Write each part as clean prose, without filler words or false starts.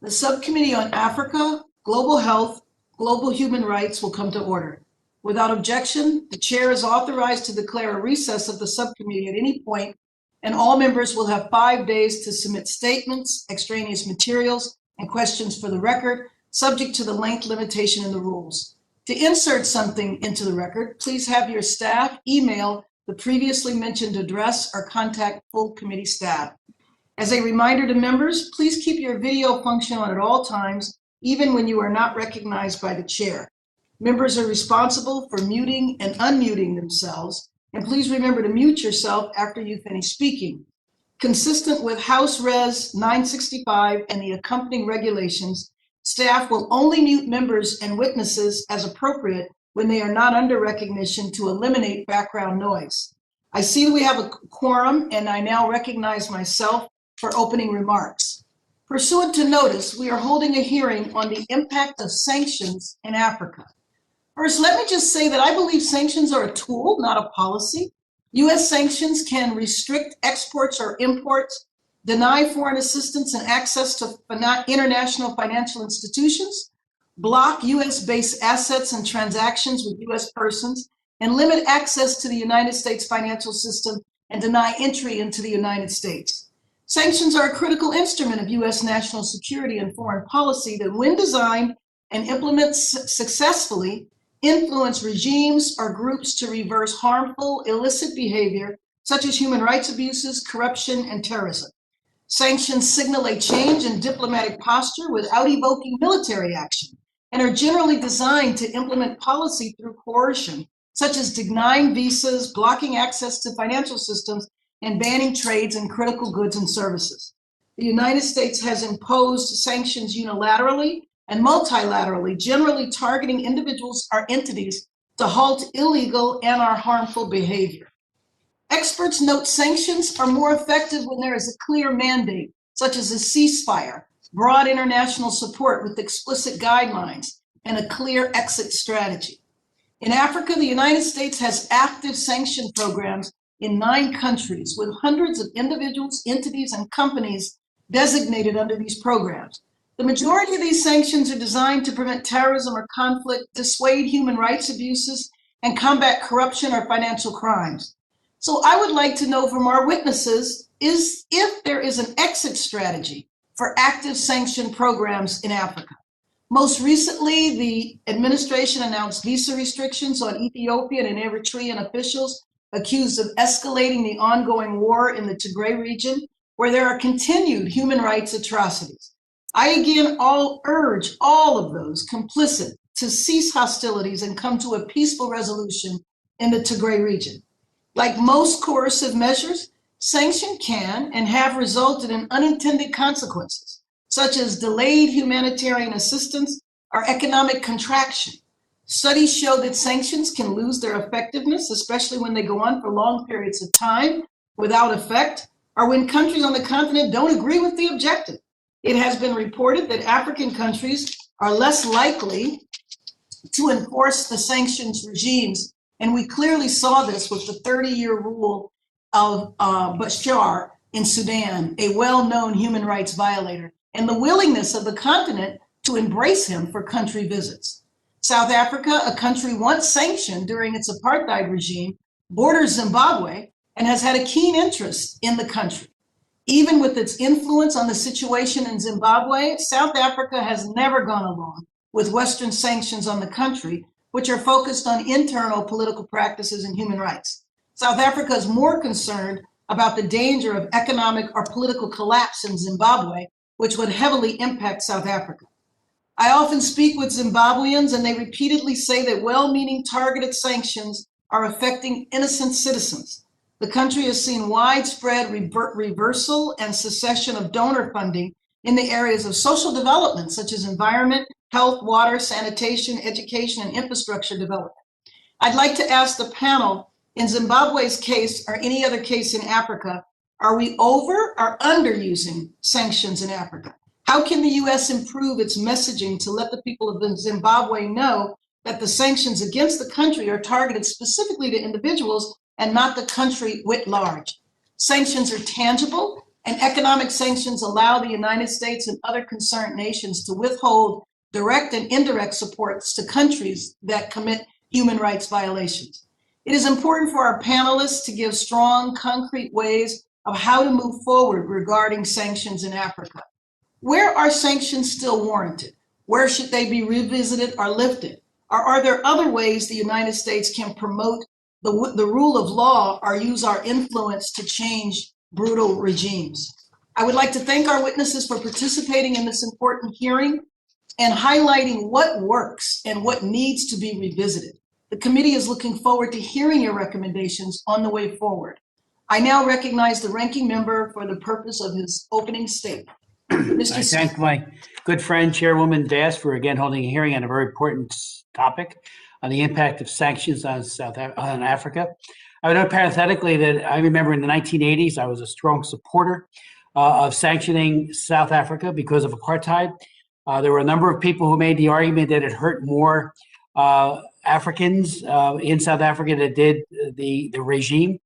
The Subcommittee on Africa, Global Health, Global Human Rights will come to order. Without objection, the chair is authorized to declare a recess of the subcommittee at any point, and all members will have 5 days to submit statements, extraneous materials, and questions for the record, subject to the length limitation in the rules. To insert something into the record, please have your staff email the previously mentioned address or contact full committee staff. As a reminder to members, please keep your video function on at all times, even when you are not recognized by the chair. Members are responsible for muting and unmuting themselves, and please remember to mute yourself after you finish speaking. Consistent with House Res 965 and the accompanying regulations, staff will only mute members and witnesses as appropriate when they are not under recognition to eliminate background noise. I see that we have a quorum, and I now recognize myself for opening remarks. Pursuant to notice, we are holding a hearing on the impact of sanctions in Africa. First, let me just say that I believe sanctions are a tool, not a policy. U.S. sanctions can restrict exports or imports, deny foreign assistance and access to international financial institutions, block U.S.-based assets and transactions with U.S. persons, and limit access to the United States financial system and deny entry into the United States. Sanctions are a critical instrument of U.S. national security and foreign policy that, when designed and implemented successfully, influence regimes or groups to reverse harmful, illicit behavior, such as human rights abuses, corruption, and terrorism. Sanctions signal a change in diplomatic posture without evoking military action, and are generally designed to implement policy through coercion, such as denying visas, blocking access to financial systems, and banning trades in critical goods and services. The United States has imposed sanctions unilaterally and multilaterally, generally targeting individuals or entities to halt illegal and or harmful behavior. Experts note sanctions are more effective when there is a clear mandate, such as a ceasefire, broad international support with explicit guidelines, and a clear exit strategy. In Africa, the United States has active sanction programs in 9 countries with hundreds of individuals, entities, and companies designated under these programs. The majority of these sanctions are designed to prevent terrorism or conflict, dissuade human rights abuses, and combat corruption or financial crimes. So I would like to know from our witnesses if there is an exit strategy for active sanction programs in Africa. Most recently, the administration announced visa restrictions on Ethiopian and Eritrean officials accused of escalating the ongoing war in the Tigray region, where there are continued human rights atrocities. I again urge all of those complicit to cease hostilities and come to a peaceful resolution in the Tigray region. Like most coercive measures, sanctions can and have resulted in unintended consequences, such as delayed humanitarian assistance or economic contraction. Studies show that sanctions can lose their effectiveness, especially when they go on for long periods of time without effect, or when countries on the continent don't agree with the objective. It has been reported that African countries are less likely to enforce the sanctions regimes, and we clearly saw this with the 30-year rule of Bashar in Sudan, a well-known human rights violator, and the willingness of the continent to embrace him for country visits. South Africa, a country once sanctioned during its apartheid regime, borders Zimbabwe and has had a keen interest in the country. Even with its influence on the situation in Zimbabwe, South Africa has never gone along with Western sanctions on the country, which are focused on internal political practices and human rights. South Africa is more concerned about the danger of economic or political collapse in Zimbabwe, which would heavily impact South Africa. I often speak with Zimbabweans, and they repeatedly say that well-meaning targeted sanctions are affecting innocent citizens. The country has seen widespread reversal and cessation of donor funding in the areas of social development, such as environment, health, water, sanitation, education, and infrastructure development. I'd like to ask the panel, in Zimbabwe's case or any other case in Africa, are we over or underusing sanctions in Africa? How can the U.S. improve its messaging to let the people of Zimbabwe know that the sanctions against the country are targeted specifically to individuals and not the country writ large? Sanctions are tangible, And economic sanctions allow the United States and other concerned nations to withhold direct and indirect supports to countries that commit human rights violations. It is important for our panelists to give strong, concrete ways of how to move forward regarding sanctions in Africa. Where are sanctions still warranted? Where should they be revisited or lifted? Or are there other ways the United States can promote the rule of law or use our influence to change brutal regimes? I would like to thank our witnesses for participating in this important hearing and highlighting what works and what needs to be revisited. The committee is looking forward to hearing your recommendations on the way forward. I now recognize the ranking member for the purpose of his opening statement. I thank my good friend, Chairwoman Bass, for again holding a hearing on a very important topic on the impact of sanctions on Africa. I would note parenthetically that I remember in the 1980s, I was a strong supporter of sanctioning South Africa because of apartheid. There were a number of people who made the argument that it hurt more Africans in South Africa than it did the regime.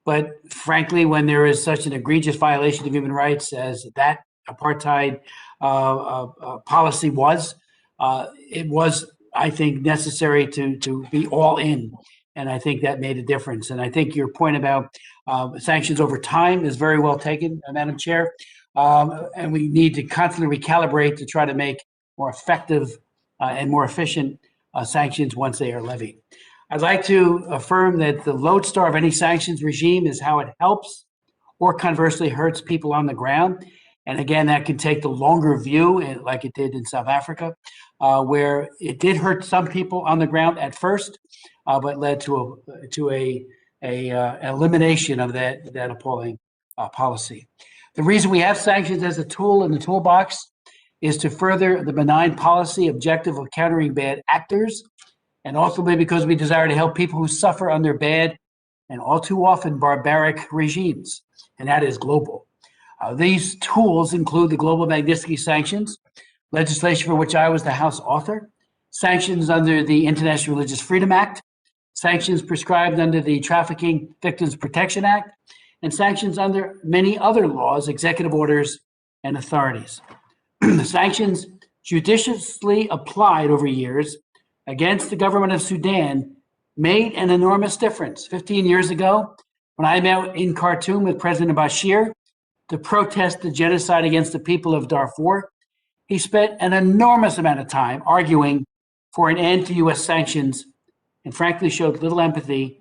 But frankly, when there is such an egregious violation of human rights as that apartheid policy was, it was, I think, necessary to be all in. And I think that made a difference. And I think your point about sanctions over time is very well taken, Madam Chair. And we need to constantly recalibrate to try to make more effective and more efficient sanctions once they are levied. I'd like to affirm that the lodestar of any sanctions regime is how it helps or conversely hurts people on the ground. And again, that can take the longer view, like it did in South Africa, where it did hurt some people on the ground at first, but led to a elimination of that appalling policy. The reason we have sanctions as a tool in the toolbox is to further the benign policy objective of countering bad actors, and ultimately because we desire to help people who suffer under bad and all too often barbaric regimes, and that is global. These tools include the global Magnitsky sanctions, legislation for which I was the House author, sanctions under the International Religious Freedom Act, sanctions prescribed under the Trafficking Victims Protection Act, and sanctions under many other laws, executive orders, and authorities. Sanctions judiciously applied over years against the government of Sudan made an enormous difference. 15 years ago, when I met in Khartoum with President Bashir to protest the genocide against the people of Darfur, he spent an enormous amount of time arguing for an end to U.S. sanctions and frankly showed little empathy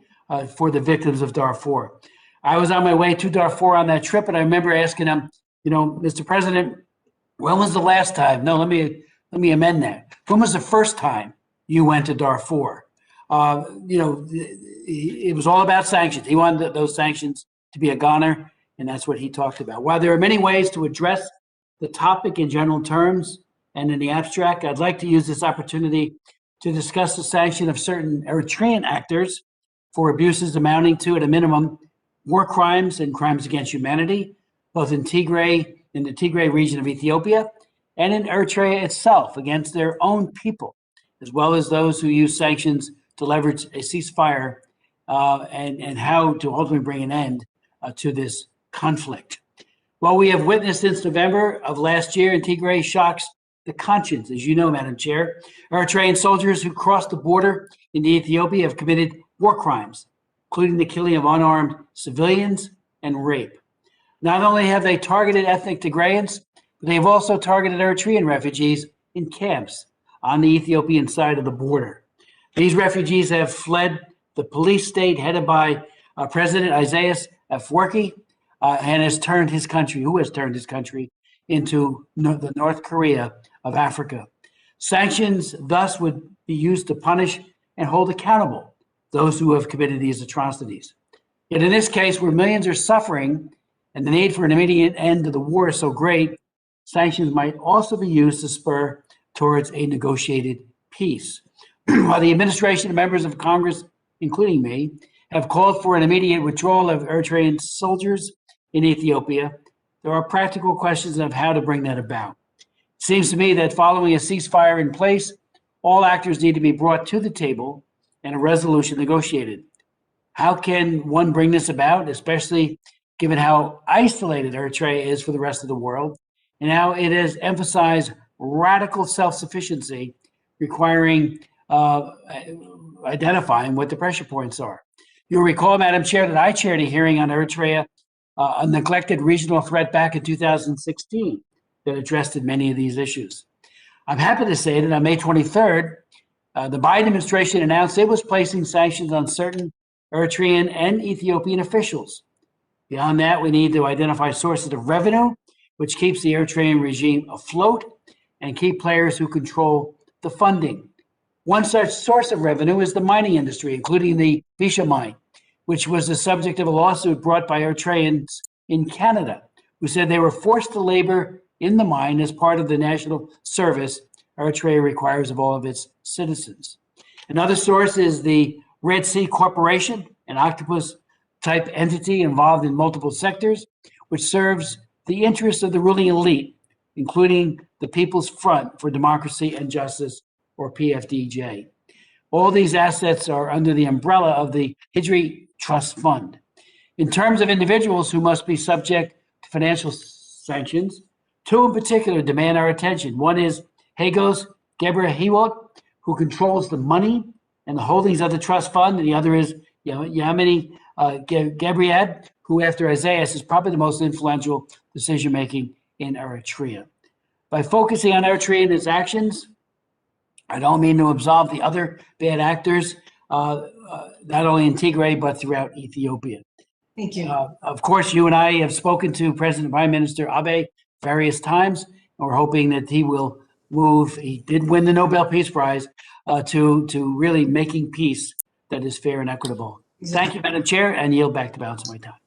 for the victims of Darfur. I was on my way to Darfur on that trip, and I remember asking him, Mr. President, when was the last time? No, let me amend that. When was the first time you went to Darfur? It was all about sanctions. He wanted those sanctions to be a goner, and that's what he talked about. While there are many ways to address the topic in general terms and in the abstract, I'd like to use this opportunity to discuss the sanction of certain Eritrean actors for abuses amounting to, at a minimum, war crimes and crimes against humanity, both in the Tigray region of Ethiopia and in Eritrea itself against their own people, as well as those who use sanctions to leverage a ceasefire and how to ultimately bring an end to this conflict. What we have witnessed since November of last year in Tigray shocks the conscience, as you know, Madam Chair. Eritrean soldiers who crossed the border into Ethiopia have committed war crimes, including the killing of unarmed civilians and rape. Not only have they targeted ethnic Tigrayans, but they have also targeted Eritrean refugees in camps on the Ethiopian side of the border. These refugees have fled the police state headed by President Isaias Afwerki, and has turned his country into the North Korea of Africa. Sanctions thus would be used to punish and hold accountable those who have committed these atrocities. Yet in this case, where millions are suffering and the need for an immediate end to the war is so great, sanctions might also be used to spur towards a negotiated peace. While the administration and members of Congress, including me, have called for an immediate withdrawal of Eritrean soldiers in Ethiopia, there are practical questions of how to bring that about. It seems to me that following a ceasefire in place, all actors need to be brought to the table and a resolution negotiated. How can one bring this about, especially given how isolated Eritrea is for the rest of the world, and how it has emphasized radical self-sufficiency, requiring identifying what the pressure points are. You'll recall, Madam Chair, that I chaired a hearing on Eritrea, a neglected regional threat back in 2016 that addressed many of these issues. I'm happy to say that on May 23rd, the Biden administration announced it was placing sanctions on certain Eritrean and Ethiopian officials. Beyond that, we need to identify sources of revenue, which keeps the Eritrean regime afloat, and key players who control the funding. One such source of revenue is the mining industry, including the Bisha mine, which was the subject of a lawsuit brought by Eritreans in Canada, who said they were forced to labor in the mine as part of the national service Eritrea requires of all of its citizens. Another source is the Red Sea Corporation, an octopus-type entity involved in multiple sectors, which serves the interests of the ruling elite, including the People's Front for Democracy and Justice, or PFDJ. All these assets are under the umbrella of the Hijri Trust Fund. In terms of individuals who must be subject to financial sanctions, two in particular demand our attention. One is Hagos Gebrehewot, who controls the money and the holdings of the trust fund, and the other is Yamini Gebriad, who, after Isaiah, is probably the most influential decision-making in Eritrea. By focusing on Eritrea and its actions, I don't mean to absolve the other bad actors, not only in Tigray, but throughout Ethiopia. Thank you. Of course, you and I have spoken to President Prime Minister Abe various times, and we're hoping that he will move. He did win the Nobel Peace Prize to really making peace that is fair and equitable. Exactly. Thank you, Madam Chair, and yield back the balance of my time.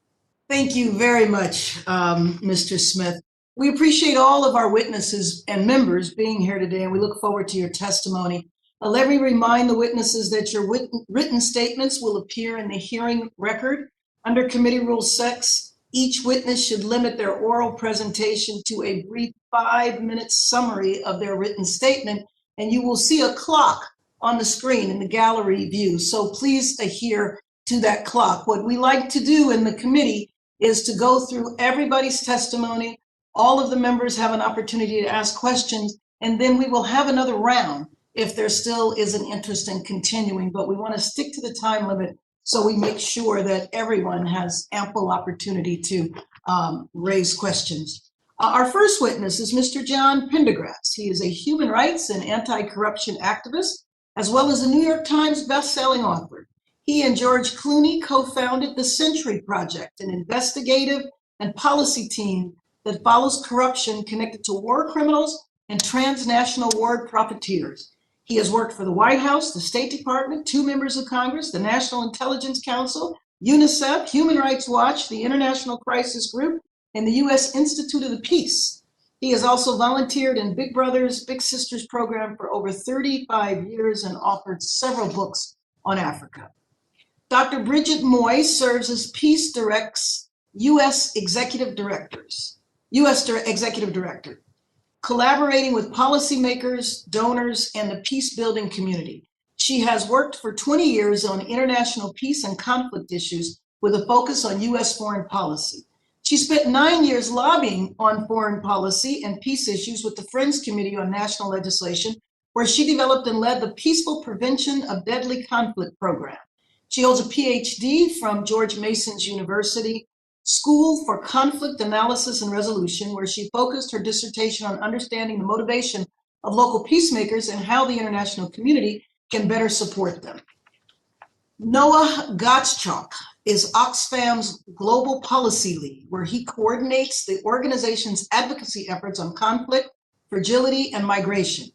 Thank you very much, Mr. Smith. We appreciate all of our witnesses and members being here today, and we look forward to your testimony. Let me remind the witnesses that your written statements will appear in the hearing record. Under Committee Rule 6, each witness should limit their oral presentation to a brief 5-minute summary of their written statement, and you will see a clock on the screen in the gallery view. So please adhere to that clock. What we like to do in the committee is to go through everybody's testimony. All of the members have an opportunity to ask questions, and then we will have another round if there still is an interest in continuing, but we want to stick to the time limit so we make sure that everyone has ample opportunity to raise questions. Our first witness is Mr. John Pendergrass. He is a human rights and anti-corruption activist, as well as a New York Times best-selling author. He and George Clooney co-founded the Century Project, an investigative and policy team that follows corruption connected to war criminals and transnational war profiteers. He has worked for the White House, the State Department, 2 members of Congress, the National Intelligence Council, UNICEF, Human Rights Watch, the International Crisis Group, and the U.S. Institute of the Peace. He has also volunteered in Big Brothers, Big Sisters program for over 35 years and authored several books on Africa. Dr. Bridget Moy serves as Peace Direct's U.S. Executive Director, collaborating with policymakers, donors, and the peace-building community. She has worked for 20 years on international peace and conflict issues with a focus on U.S. foreign policy. She spent 9 years lobbying on foreign policy and peace issues with the Friends Committee on National Legislation, where she developed and led the Peaceful Prevention of Deadly Conflict program. She holds a PhD from George Mason's University School for Conflict Analysis and Resolution, where she focused her dissertation on understanding the motivation of local peacemakers and how the international community can better support them. Noah Gottschalk is Oxfam's Global Policy Lead, where he coordinates the organization's advocacy efforts on conflict, fragility, and migration.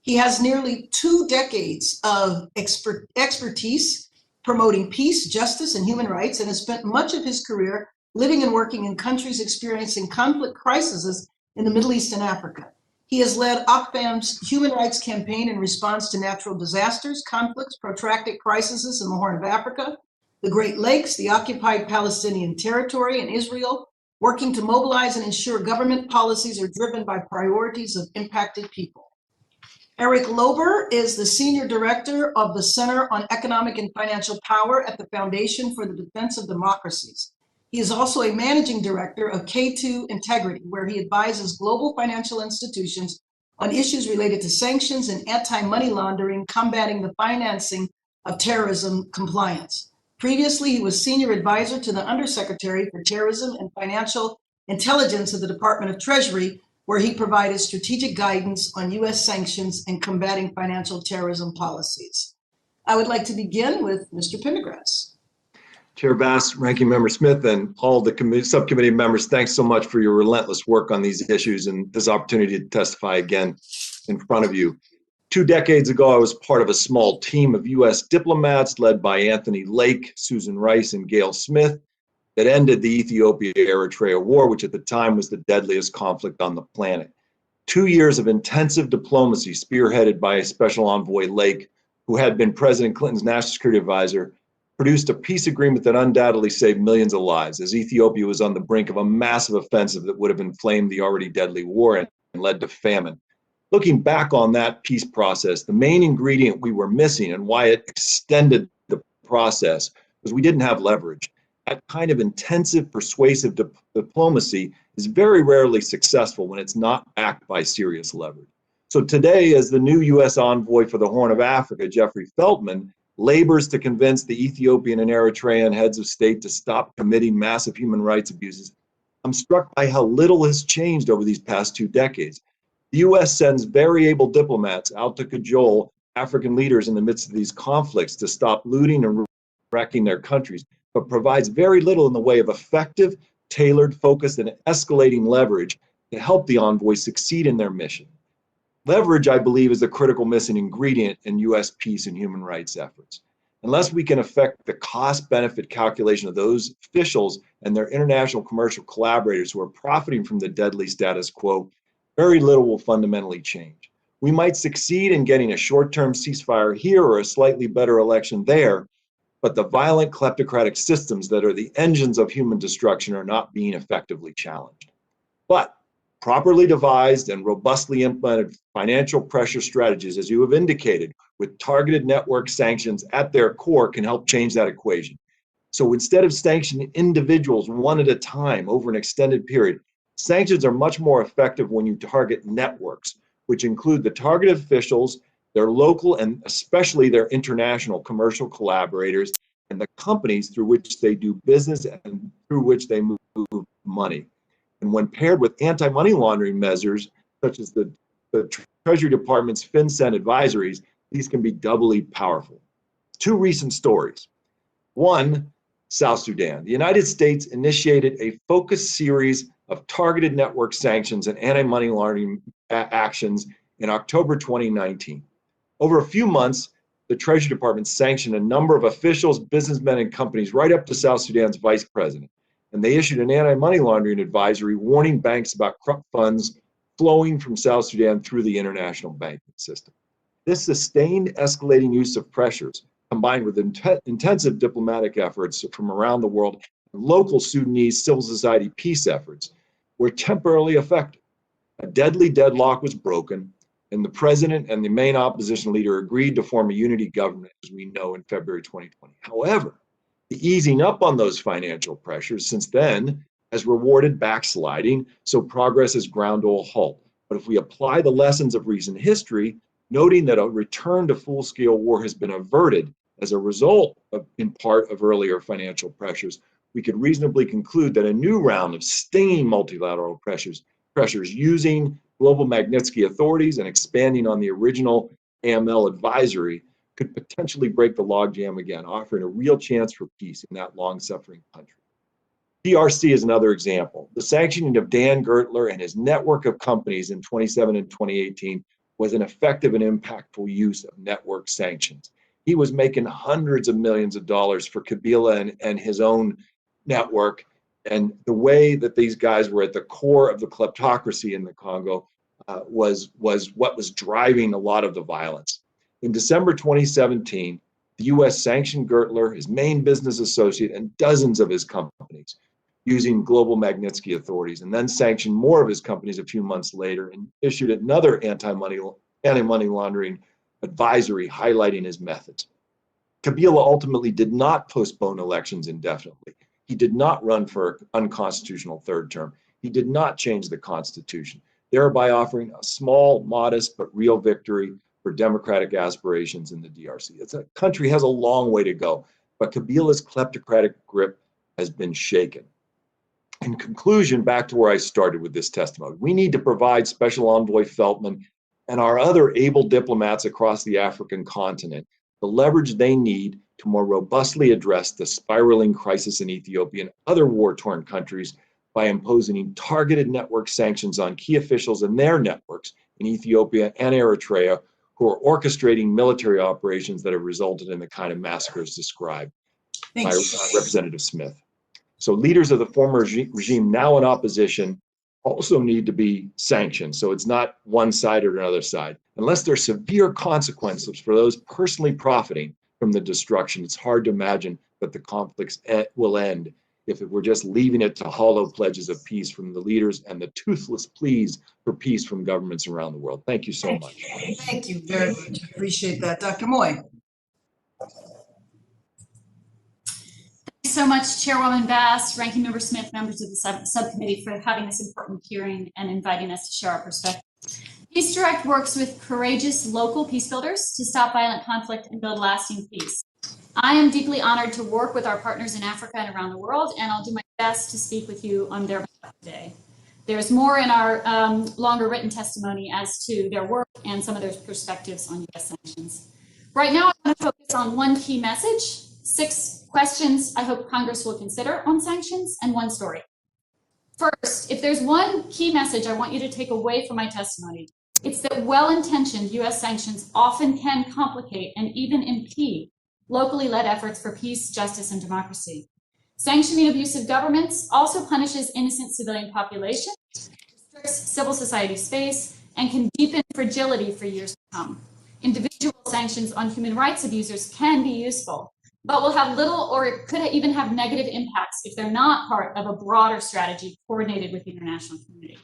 He has nearly 2 decades of expertise promoting peace, justice, and human rights, and has spent much of his career living and working in countries experiencing conflict crises in the Middle East and Africa. He has led Oxfam's human rights campaign in response to natural disasters, conflicts, protracted crises in the Horn of Africa, the Great Lakes, the occupied Palestinian territory, and Israel, working to mobilize and ensure government policies are driven by priorities of impacted people. Eric Lober is the Senior Director of the Center on Economic and Financial Power at the Foundation for the Defense of Democracies. He is also a managing director of K2 Integrity, where he advises global financial institutions on issues related to sanctions and anti-money laundering, combating the financing of terrorism compliance. Previously, he was senior advisor to the Undersecretary for Terrorism and Financial Intelligence of the Department of Treasury, where he provided strategic guidance on U.S. sanctions and combating financial terrorism policies. I would like to begin with Mr. Pendergrass. Chair Bass, Ranking Member Smith, and all the subcommittee members, thanks so much for your relentless work on these issues and this opportunity to testify again in front of you. 2 decades ago, I was part of a small team of U.S. diplomats led by Anthony Lake, Susan Rice, and Gail Smith that ended the Ethiopia-Eritrea War, which at the time was the deadliest conflict on the planet. 2 years of intensive diplomacy spearheaded by Special Envoy Lake, who had been President Clinton's National Security Advisor, produced a peace agreement that undoubtedly saved millions of lives as Ethiopia was on the brink of a massive offensive that would have inflamed the already deadly war and led to famine. Looking back on that peace process, the main ingredient we were missing and why it extended the process was we didn't have leverage. That kind of intensive, persuasive diplomacy is very rarely successful when it's not backed by serious leverage. So today, as the new U.S. envoy for the Horn of Africa, Jeffrey Feltman, labors to convince the Ethiopian and Eritrean heads of state to stop committing massive human rights abuses, I'm struck by how little has changed over these past 2 decades. The U.S. sends very able diplomats out to cajole African leaders in the midst of these conflicts to stop looting and wrecking their countries, but provides very little in the way of effective, tailored, focused, and escalating leverage to help the envoys succeed in their mission. Leverage, I believe, is a critical missing ingredient in U.S. peace and human rights efforts. Unless we can affect the cost-benefit calculation of those officials and their international commercial collaborators who are profiting from the deadly status quo, very little will fundamentally change. We might succeed in getting a short-term ceasefire here or a slightly better election there, but the violent kleptocratic systems that are the engines of human destruction are not being effectively challenged. But properly devised and robustly implemented financial pressure strategies, as you have indicated, with targeted network sanctions at their core can help change that equation. So instead of sanctioning individuals one at a time over an extended period, sanctions are much more effective when you target networks, which include the targeted officials, their local and especially their international commercial collaborators, and the companies through which they do business and through which they move money. And when paired with anti-money laundering measures, such as the Treasury Department's FinCEN advisories, these can be doubly powerful. 2 recent stories. One, South Sudan. The United States initiated a focused series of targeted network sanctions and anti-money laundering actions in October 2019. Over a few months, the Treasury Department sanctioned a number of officials, businessmen, and companies right up to South Sudan's vice president. And they issued an anti-money laundering advisory warning banks about corrupt funds flowing from South Sudan through the international banking system. This sustained escalating use of pressures, combined with intensive diplomatic efforts from around the world and local Sudanese civil society peace efforts, were temporarily effective. A deadly deadlock was broken, and the president and the main opposition leader agreed to form a unity government, as we know, in February 2020. However, the easing up on those financial pressures since then has rewarded backsliding, so progress has ground to a halt. But if we apply the lessons of recent history, noting that a return to full-scale war has been averted as a result of, in part, of earlier financial pressures, we could reasonably conclude that a new round of stinging multilateral pressures using global Magnitsky authorities and expanding on the original AML advisory could potentially break the logjam again, offering a real chance for peace in that long-suffering country. DRC is another example. The sanctioning of Dan Gertler and his network of companies in 2017 and 2018 was an effective and impactful use of network sanctions. He was making hundreds of millions of dollars for Kabila and his own network, and the way that these guys were at the core of the kleptocracy in the Congo was what was driving a lot of the violence. In December 2017, the U.S. sanctioned Gertler, his main business associate, and dozens of his companies using global Magnitsky authorities, and then sanctioned more of his companies a few months later and issued another anti-money laundering advisory highlighting his methods. Kabila ultimately did not postpone elections indefinitely. He did not run for an unconstitutional third term. He did not change the Constitution, thereby offering a small, modest, but real victory for democratic aspirations in the DRC. It's a country has a long way to go, but Kabila's kleptocratic grip has been shaken. In conclusion, back to where I started with this testimony, we need to provide Special Envoy Feltman and our other able diplomats across the African continent the leverage they need to more robustly address the spiraling crisis in Ethiopia and other war-torn countries by imposing targeted network sanctions on key officials and their networks in Ethiopia and Eritrea who are orchestrating military operations that have resulted in the kind of massacres described by Representative Smith. So leaders of the former regime now in opposition also need to be sanctioned. So it's not one side or another side. Unless there are severe consequences for those personally profiting from the destruction, it's hard to imagine that the conflicts will end if we're just leaving it to hollow pledges of peace from the leaders and the toothless pleas for peace from governments around the world. Thank you so much. Thank you very much. I appreciate that. Dr. Moy. Thanks so much, Chairwoman Bass, Ranking Member Smith, members of the subcommittee for having this important hearing and inviting us to share our perspective. Peace Direct works with courageous local peace builders to stop violent conflict and build lasting peace. I am deeply honored to work with our partners in Africa and around the world, and I'll do my best to speak with you on their behalf today. There's more in our longer written testimony as to their work and some of their perspectives on U.S. sanctions. Right now, I want to focus on one key message, 6 questions I hope Congress will consider on sanctions, and 1 story. First, if there's one key message I want you to take away from my testimony, it's that well-intentioned U.S. sanctions often can complicate and even impede locally led efforts for peace, justice, and democracy. Sanctioning abusive governments also punishes innocent civilian populations, restricts civil society space, and can deepen fragility for years to come. Individual sanctions on human rights abusers can be useful, but will have little or could even have negative impacts if they're not part of a broader strategy coordinated with the international community.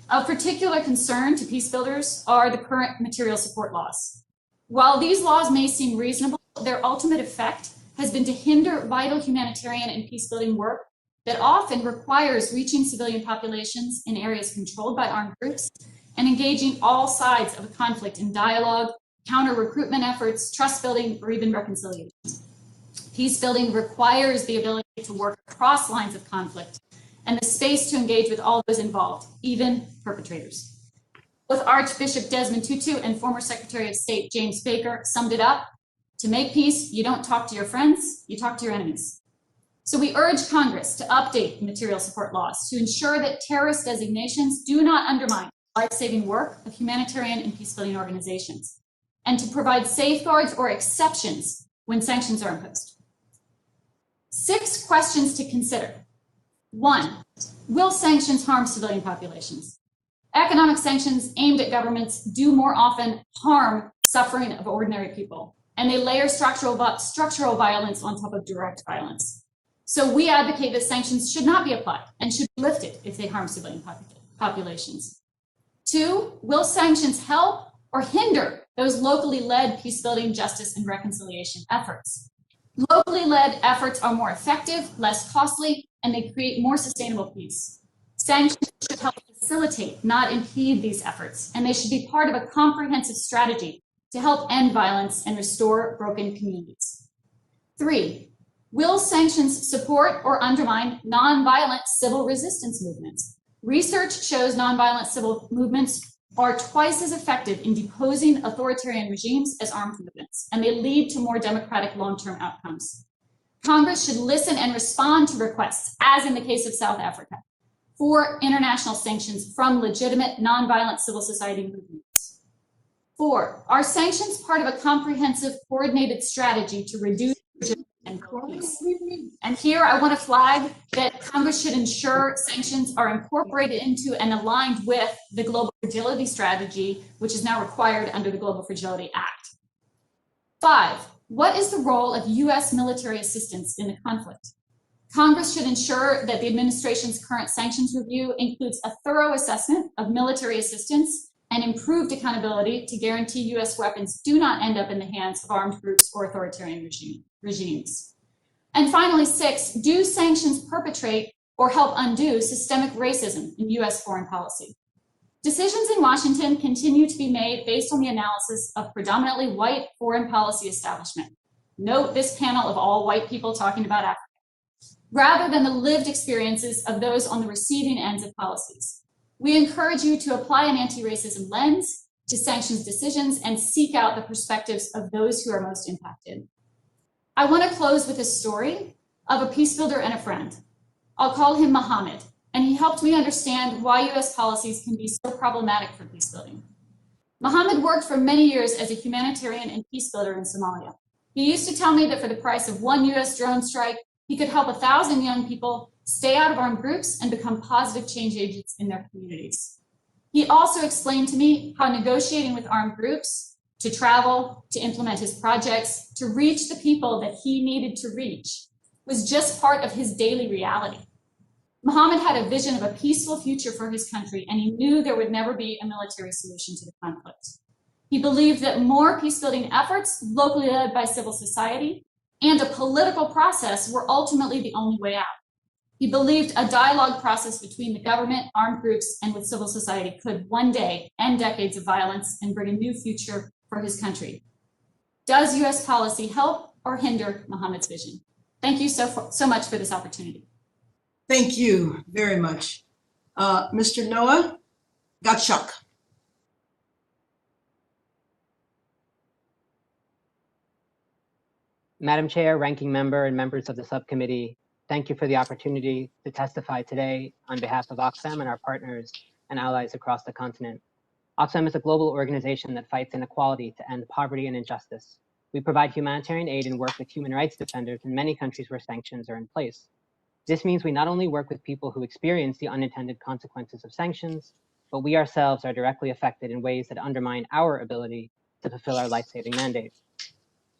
Of particular concern to peace builders are the current material support laws. While these laws may seem reasonable, their ultimate effect has been to hinder vital humanitarian and peace-building work that often requires reaching civilian populations in areas controlled by armed groups and engaging all sides of a conflict in dialogue, counter-recruitment efforts, trust-building, or even reconciliation. Peace-building requires the ability to work across lines of conflict and the space to engage with all those involved, even perpetrators. Both Archbishop Desmond Tutu and former Secretary of State James Baker summed it up: to make peace, you don't talk to your friends, you talk to your enemies. So we urge Congress to update the material support laws to ensure that terrorist designations do not undermine the life-saving work of humanitarian and peace-building organizations, and to provide safeguards or exceptions when sanctions are imposed. 6 questions to consider. 1, will sanctions harm civilian populations? Economic sanctions aimed at governments do more often harm suffering of ordinary people, and they layer structural violence on top of direct violence. So we advocate that sanctions should not be applied and should be lifted if they harm civilian populations. 2, will sanctions help or hinder those locally led peace-building, justice, and reconciliation efforts? Locally led efforts are more effective, less costly, and they create more sustainable peace. Sanctions should help facilitate, not impede these efforts, and they should be part of a comprehensive strategy to help end violence and restore broken communities. 3, will sanctions support or undermine nonviolent civil resistance movements? Research shows nonviolent civil movements are twice as effective in deposing authoritarian regimes as armed movements, and they lead to more democratic long-term outcomes. Congress should listen and respond to requests, as in the case of South Africa, for international sanctions from legitimate nonviolent civil society movements. 4, are sanctions part of a comprehensive, coordinated strategy to reduce and peace? And here I want to flag that Congress should ensure sanctions are incorporated into and aligned with the Global Fragility Strategy, which is now required under the Global Fragility Act. 5, what is the role of U.S. military assistance in the conflict? Congress should ensure that the administration's current sanctions review includes a thorough assessment of military assistance and improved accountability to guarantee U.S. weapons do not end up in the hands of armed groups or authoritarian regimes. And finally, 6, do sanctions perpetrate or help undo systemic racism in US foreign policy? Decisions in Washington continue to be made based on the analysis of predominantly white foreign policy establishment. Note this panel of all white people talking about Africa, rather than the lived experiences of those on the receiving ends of policies. We encourage you to apply an anti-racism lens to sanctions decisions and seek out the perspectives of those who are most impacted. I want to close with a story of a peace builder and a friend. I'll call him Mohammed, and he helped me understand why US policies can be so problematic for peace building. Mohammed worked for many years as a humanitarian and peace builder in Somalia. He used to tell me that for the price of one US drone strike, he could help 1,000 young people stay out of armed groups and become positive change agents in their communities. He also explained to me how negotiating with armed groups to travel, to implement his projects, to reach the people that he needed to reach was just part of his daily reality. Mohammed had a vision of a peaceful future for his country, and he knew there would never be a military solution to the conflict. He believed that more peace-building efforts, locally led by civil society, and a political process were ultimately the only way out. He believed a dialogue process between the government, armed groups, and with civil society could one day end decades of violence and bring a new future for his country. Does US policy help or hinder Mohammed's vision? Thank you so much for this opportunity. Thank you very much. Mr. Noah Gottschalk. Madam Chair, Ranking Member, and members of the subcommittee, thank you for the opportunity to testify today on behalf of Oxfam and our partners and allies across the continent. Oxfam is a global organization that fights inequality to end poverty and injustice. We provide humanitarian aid and work with human rights defenders in many countries where sanctions are in place. This means we not only work with people who experience the unintended consequences of sanctions, but we ourselves are directly affected in ways that undermine our ability to fulfill our life-saving mandate.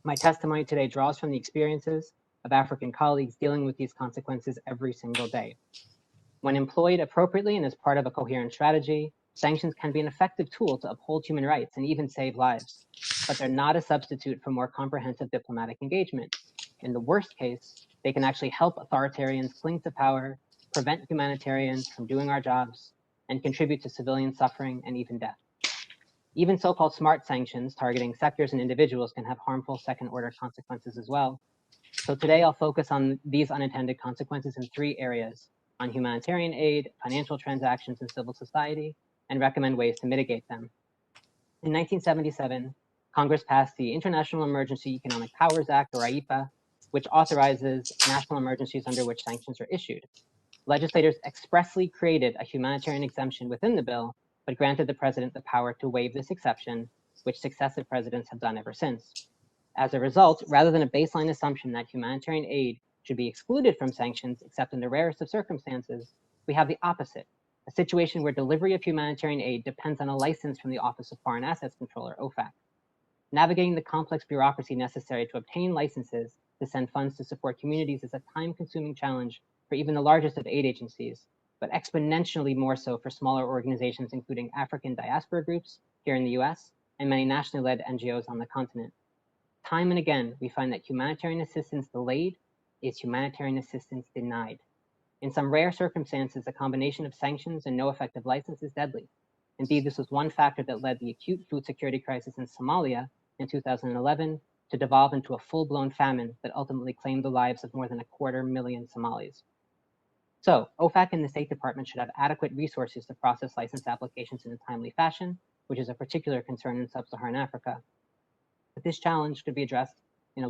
My testimony today draws from the experiences of African colleagues dealing with these consequences every single day. When employed appropriately and as part of a coherent strategy, sanctions can be an effective tool to uphold human rights and even save lives, but they're not a substitute for more comprehensive diplomatic engagement. In the worst case, they can actually help authoritarians cling to power, prevent humanitarians from doing our jobs, and contribute to civilian suffering and even death. Even so-called smart sanctions targeting sectors and individuals can have harmful second-order consequences as well. So today I'll focus on these unintended consequences in 3 areas: on humanitarian aid, financial transactions, and civil society, and recommend ways to mitigate them. In 1977, Congress passed the International Emergency Economic Powers Act, or Aipa, which authorizes national emergencies under which sanctions are issued. Legislators expressly created a humanitarian exemption within the bill, but granted the president the power to waive this exception, which successive presidents have done ever since. As a result, rather than a baseline assumption that humanitarian aid should be excluded from sanctions except in the rarest of circumstances, we have the opposite, a situation where delivery of humanitarian aid depends on a license from the Office of Foreign Assets Controller, OFAC. Navigating the complex bureaucracy necessary to obtain licenses to send funds to support communities is a time-consuming challenge for even the largest of aid agencies, but exponentially more so for smaller organizations, including African diaspora groups here in the US and many nationally led NGOs on the continent. Time and again, we find that humanitarian assistance delayed is humanitarian assistance denied. In some rare circumstances, a combination of sanctions and no effective license is deadly. Indeed, this was one factor that led the acute food security crisis in Somalia in 2011 to devolve into a full-blown famine that ultimately claimed the lives of more than 250,000 Somalis. So, OFAC and the State Department should have adequate resources to process license applications in a timely fashion, which is a particular concern in sub-Saharan Africa. But this challenge could be addressed in a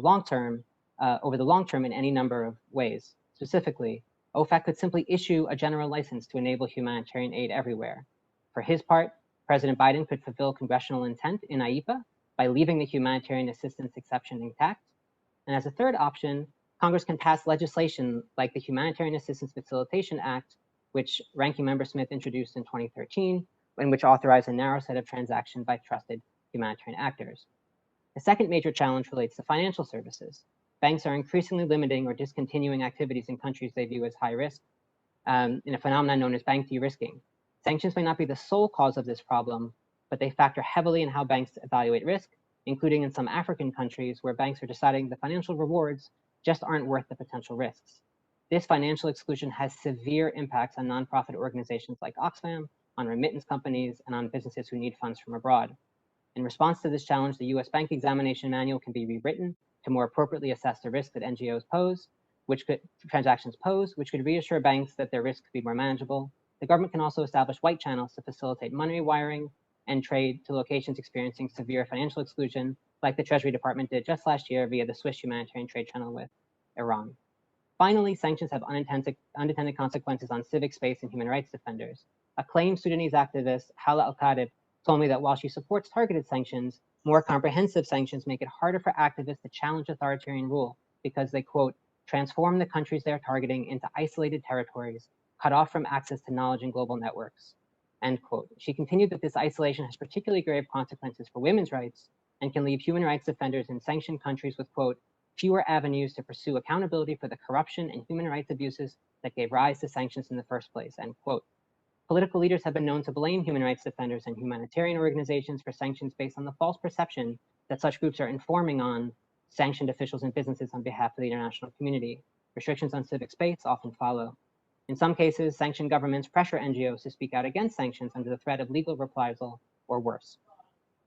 over the long term in any number of ways. Specifically, OFAC could simply issue a general license to enable humanitarian aid everywhere. For his part, President Biden could fulfill congressional intent in Aipa by leaving the humanitarian assistance exception intact. And as a third option, Congress can pass legislation like the Humanitarian Assistance Facilitation Act, which Ranking Member Smith introduced in 2013, and which authorized a narrow set of transactions by trusted humanitarian actors. The second major challenge relates to financial services. Banks are increasingly limiting or discontinuing activities in countries they view as high risk, in a phenomenon known as bank de-risking. Sanctions may not be the sole cause of this problem, but they factor heavily in how banks evaluate risk, including in some African countries where banks are deciding the financial rewards just aren't worth the potential risks. This financial exclusion has severe impacts on nonprofit organizations like Oxfam, on remittance companies, and on businesses who need funds from abroad. In response to this challenge, the US Bank Examination Manual can be rewritten to more appropriately assess the risk that NGOs pose, transactions pose, which could reassure banks that their risk could be more manageable. The government can also establish white channels to facilitate money wiring and trade to locations experiencing severe financial exclusion, like the Treasury Department did just last year via the Swiss humanitarian trade channel with Iran. Finally, sanctions have unintended consequences on civic space and human rights defenders. Acclaimed Sudanese activist Hala Al-Qadib told me that while she supports targeted sanctions, more comprehensive sanctions make it harder for activists to challenge authoritarian rule because they, quote, transform the countries they're targeting into isolated territories, cut off from access to knowledge and global networks, end quote. She continued that this isolation has particularly grave consequences for women's rights and can leave human rights defenders in sanctioned countries with, quote, fewer avenues to pursue accountability for the corruption and human rights abuses that gave rise to sanctions in the first place, end quote. Political leaders have been known to blame human rights defenders and humanitarian organizations for sanctions based on the false perception that such groups are informing on sanctioned officials and businesses on behalf of the international community. Restrictions on civic space often follow. In some cases, sanctioned governments pressure NGOs to speak out against sanctions under the threat of legal reprisal or worse.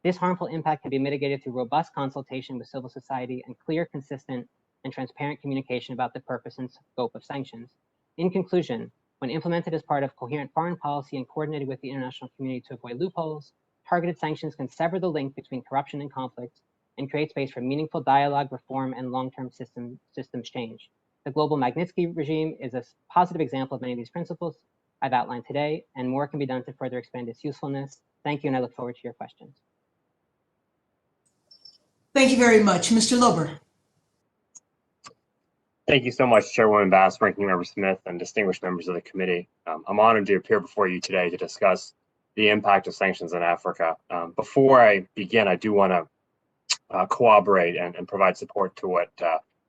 This harmful impact can be mitigated through robust consultation with civil society and clear, consistent, and transparent communication about the purpose and scope of sanctions. In conclusion, when implemented as part of coherent foreign policy and coordinated with the international community to avoid loopholes, targeted sanctions can sever the link between corruption and conflict and create space for meaningful dialogue, reform, and long-term systems change. The global Magnitsky regime is a positive example of many of these principles I've outlined today, and more can be done to further expand its usefulness. Thank you, and I look forward to your questions. Thank you very much. Mr. Lober. Thank you so much, Chairwoman Bass, Ranking Member Smith, and distinguished members of the committee. I'm honored to appear before you today to discuss the impact of sanctions in Africa. Before I begin, I do want to corroborate and provide support to what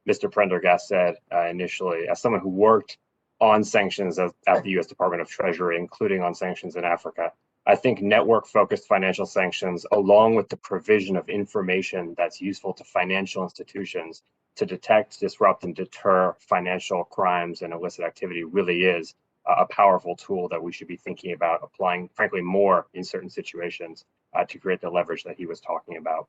Mr. Pendergrass said initially. As someone who worked on sanctions at the U.S. Department of Treasury, including on sanctions in Africa, I think network-focused financial sanctions, along with the provision of information that's useful to financial institutions to detect, disrupt, and deter financial crimes and illicit activity, really is a powerful tool that we should be thinking about applying, frankly, more in certain situations to create the leverage that he was talking about.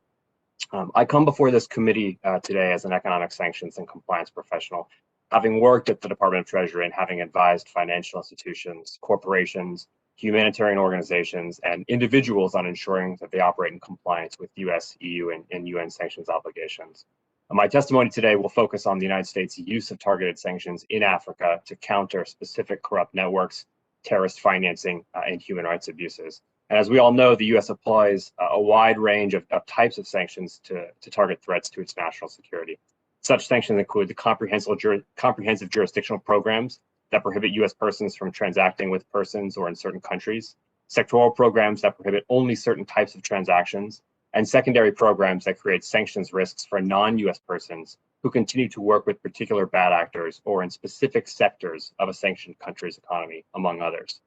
I come before this committee today as an economic sanctions and compliance professional, having worked at the Department of Treasury and having advised financial institutions, corporations, humanitarian organizations, and individuals on ensuring that they operate in compliance with US, EU, and UN sanctions obligations. My testimony today will focus on the United States' use of targeted sanctions in Africa to counter specific corrupt networks, terrorist financing, and human rights abuses. And as we all know, the US applies a wide range of types of sanctions to target threats to its national security. Such sanctions include the comprehensive jurisdictional programs that prohibit US persons from transacting with persons or in certain countries, sectoral programs that prohibit only certain types of transactions, and secondary programs that create sanctions risks for non-US persons who continue to work with particular bad actors or in specific sectors of a sanctioned country's economy, among others.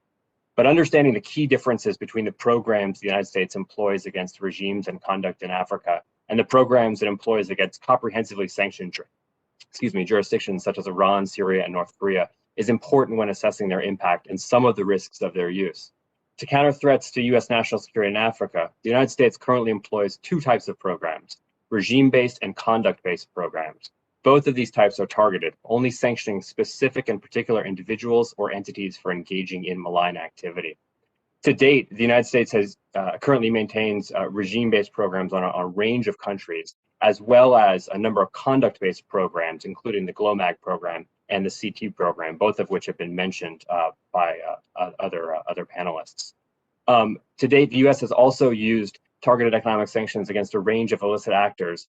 But understanding the key differences between the programs the United States employs against regimes and conduct in Africa and the programs it employs against comprehensively sanctioned jurisdictions such as Iran, Syria, and North Korea is important when assessing their impact and some of the risks of their use. To counter threats to US national security in Africa, the United States currently employs two types of programs, regime-based and conduct-based programs. Both of these types are targeted, only sanctioning specific and particular individuals or entities for engaging in malign activity. To date, the United States has currently maintains regime-based programs on a range of countries, as well as a number of conduct-based programs, including the GLOMAG program and the CT program, both of which have been mentioned by other panelists. To date, the US has also used targeted economic sanctions against a range of illicit actors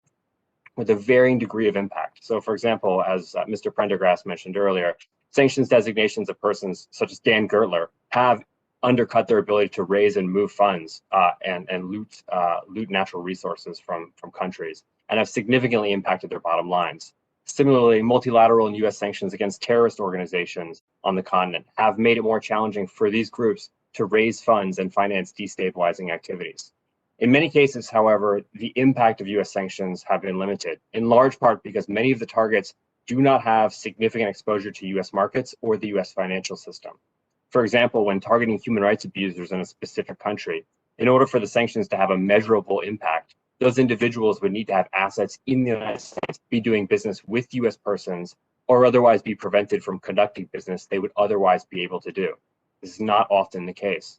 with a varying degree of impact. So for example, as Mr. Pendergrass mentioned earlier, sanctions designations of persons such as Dan Gertler have undercut their ability to raise and move funds and loot natural resources from countries and have significantly impacted their bottom lines. Similarly, multilateral and US sanctions against terrorist organizations on the continent have made it more challenging for these groups to raise funds and finance destabilizing activities. In many cases, however, the impact of US sanctions have been limited, in large part because many of the targets do not have significant exposure to US markets or the US financial system. For example, when targeting human rights abusers in a specific country, in order for the sanctions to have a measurable impact, those individuals would need to have assets in the United States, be doing business with US persons, or otherwise be prevented from conducting business they would otherwise be able to do. This is not often the case.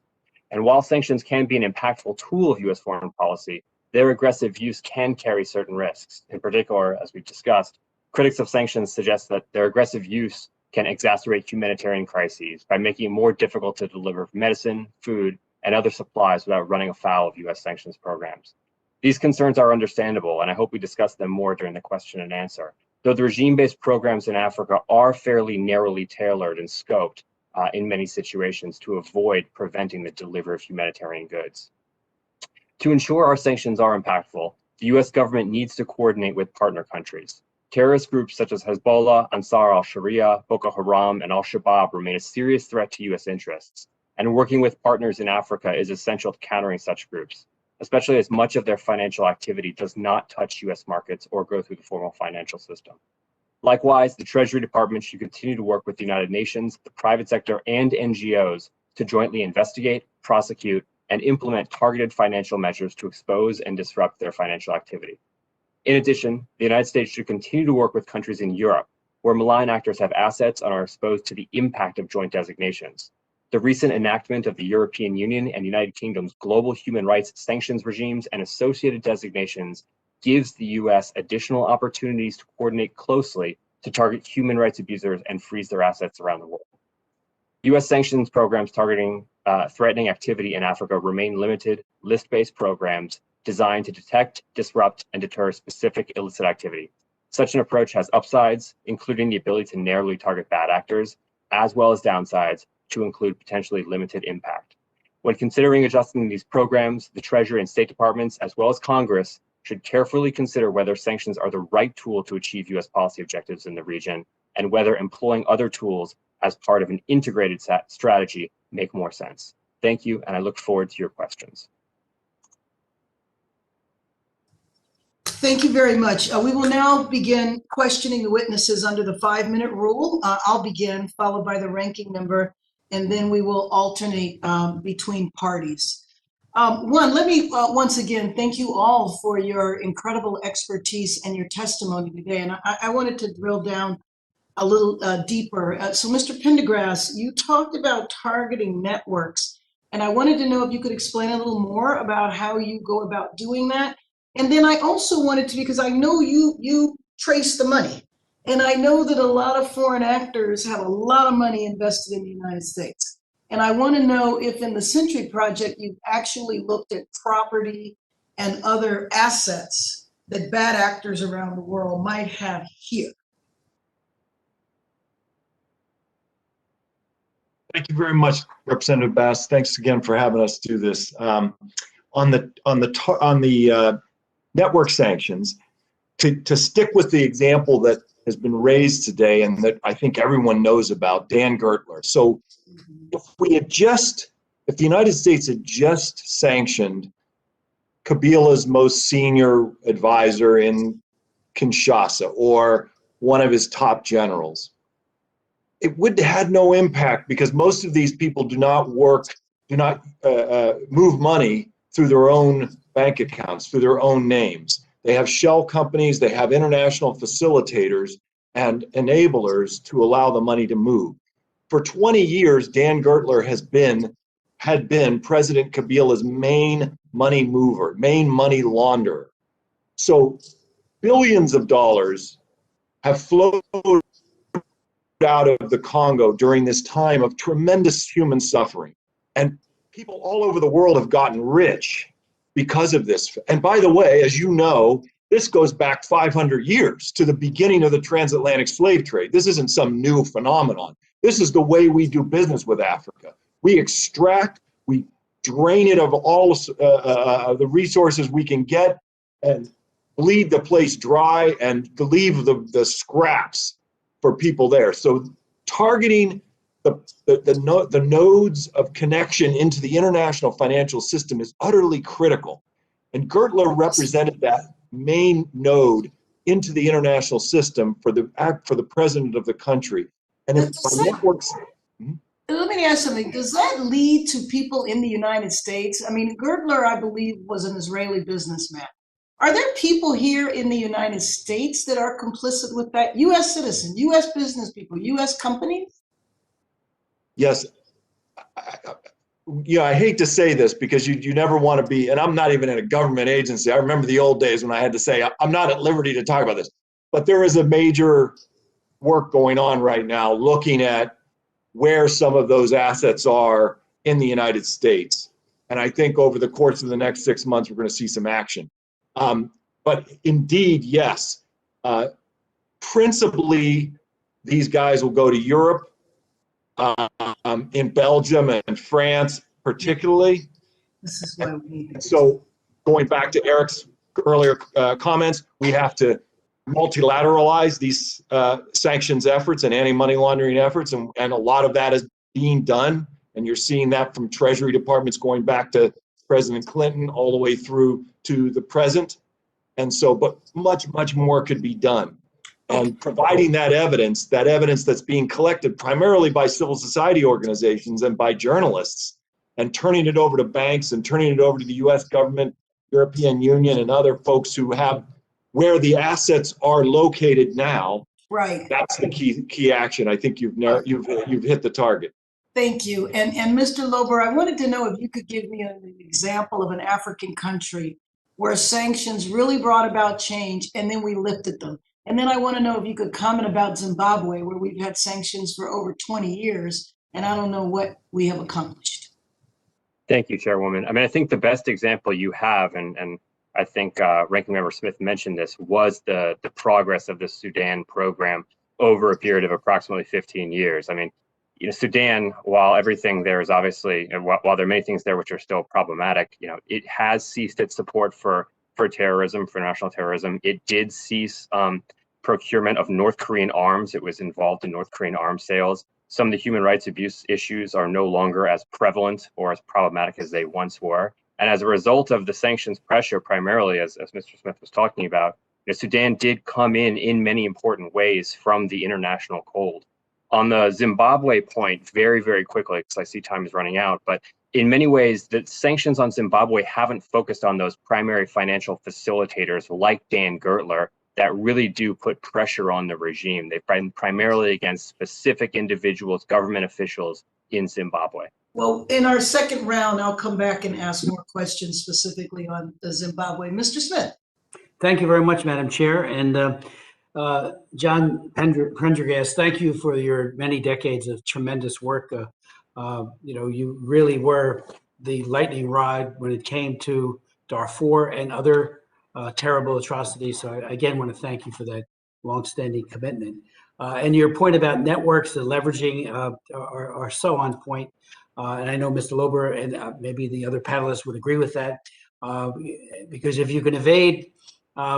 And while sanctions can be an impactful tool of US foreign policy, their aggressive use can carry certain risks. In particular, as we've discussed, critics of sanctions suggest that their aggressive use can exacerbate humanitarian crises by making it more difficult to deliver medicine, food, and other supplies without running afoul of US sanctions programs. These concerns are understandable, and I hope we discuss them more during the question and answer, though the regime-based programs in Africa are fairly narrowly tailored and scoped in many situations to avoid preventing the delivery of humanitarian goods. To ensure our sanctions are impactful, the US government needs to coordinate with partner countries. Terrorist groups such as Hezbollah, Ansar al-Sharia, Boko Haram, and al-Shabaab remain a serious threat to US interests, and working with partners in Africa is essential to countering such groups, especially as much of their financial activity does not touch US markets or go through the formal financial system. Likewise, the Treasury Department should continue to work with the United Nations, the private sector, and NGOs to jointly investigate, prosecute, and implement targeted financial measures to expose and disrupt their financial activity. In addition, the United States should continue to work with countries in Europe, where malign actors have assets and are exposed to the impact of joint designations. The recent enactment of the European Union and United Kingdom's global human rights sanctions regimes and associated designations gives the US additional opportunities to coordinate closely to target human rights abusers and freeze their assets around the world. US sanctions programs targeting threatening activity in Africa remain limited, list-based programs designed to detect, disrupt, and deter specific illicit activity. Such an approach has upsides, including the ability to narrowly target bad actors, as well as downsides to include potentially limited impact. When considering adjusting these programs, the Treasury and State Departments, as well as Congress, should carefully consider whether sanctions are the right tool to achieve US policy objectives in the region, and whether employing other tools as part of an integrated strategy make more sense. Thank you, and I look forward to your questions. Thank you very much. We will now begin questioning the witnesses under the 5-minute rule. I'll begin, followed by the ranking member, and then we will alternate between parties. Let me once again thank you all for your incredible expertise and your testimony today. And I wanted to drill down a little deeper. So Mr. Pendergrass, you talked about targeting networks, and I wanted to know if you could explain a little more about how you go about doing that. And then I also wanted to, because I know you trace the money, and I know that a lot of foreign actors have a lot of money invested in the United States. And I want to know if in the Century Project, you've actually looked at property and other assets that bad actors around the world might have here. Thank you very much, Representative Bass. Thanks again for having us do this. On the network sanctions, to stick with the example that has been raised today and that I think everyone knows about, Dan Gertler. So if the United States had just sanctioned Kabila's most senior advisor in Kinshasa or one of his top generals, it would have had no impact, because most of these people do not move money through their own bank accounts, through their own names. They have shell companies, they have international facilitators and enablers to allow the money to move. For 20 years, Dan Gertler had been President Kabila's main money mover, main money launderer. So billions of dollars have flowed out of the Congo during this time of tremendous human suffering. And people all over the world have gotten rich because of this. And by the way, as you know, this goes back 500 years to the beginning of the transatlantic slave trade. This isn't some new phenomenon. This is the way we do business with Africa. We extract, we drain it of all the resources we can get and bleed the place dry and leave the scraps for people there. So targeting the nodes of connection into the international financial system is utterly critical. And Gertler represented that main node into the international system for the president of the country. And if my networks, let me ask something. Does that lead to people in the United States? I mean, Girdler, I believe, was an Israeli businessman. Are there people here in the United States that are complicit with that? U.S. citizens, U.S. business people, U.S. companies? yes. I hate to say this because you never want to be, and I'm not even in a government agency. I remember the old days when I had to say, I'm not at liberty to talk about this. But there is a major work going on right now looking at where some of those assets are in the United States. And I think over the course of the next 6 months, we're going to see some action. But indeed, yes, principally, these guys will go to Europe, in Belgium and France, particularly. This is why we need to. So going back to Eric's earlier comments, we have to multilateralize these sanctions efforts and anti-money laundering efforts, and a lot of that is being done. And you're seeing that from Treasury departments going back to President Clinton all the way through to the present. And so, but much, much more could be done. And providing that evidence that's being collected primarily by civil society organizations and by journalists, and turning it over to banks and turning it over to the U.S. government, European Union, and other folks who have where the assets are located now. Right. That's the key action. I think you've hit the target. Thank you. And Mr. Lober, I wanted to know if you could give me an example of an African country where sanctions really brought about change and then we lifted them. And then I want to know if you could comment about Zimbabwe, where we've had sanctions for over 20 years, and I don't know what we have accomplished. Thank you, Chairwoman. I mean, I think the best example you have, and I think Ranking Member Smith mentioned this, was the progress of the Sudan program over a period of approximately 15 years. I mean, Sudan, while everything there is obviously, and while there are many things there which are still problematic, it has ceased its support for terrorism, for national terrorism. It did cease procurement of North Korean arms. It was involved in North Korean arms sales. Some of the human rights abuse issues are no longer as prevalent or as problematic as they once were. And as a result of the sanctions pressure, primarily, as Mr. Smith was talking about, Sudan did come in many important ways from the international cold. On the Zimbabwe point, very, very quickly, because I see time is running out, but in many ways, the sanctions on Zimbabwe haven't focused on those primary financial facilitators like Dan Gertler that really do put pressure on the regime. They've been primarily against specific individuals, government officials in Zimbabwe. Well, in our second round, I'll come back and ask more questions specifically on the Zimbabwe. Mr. Smith. Thank you very much, Madam Chair. And John Pendergrass, thank you for your many decades of tremendous work. You really were the lightning rod when it came to Darfur and other terrible atrocities. So I again want to thank you for that longstanding commitment. And your point about networks and leveraging are so on point. And I know Mr. Lober and maybe the other panelists would agree with that, because if you can evade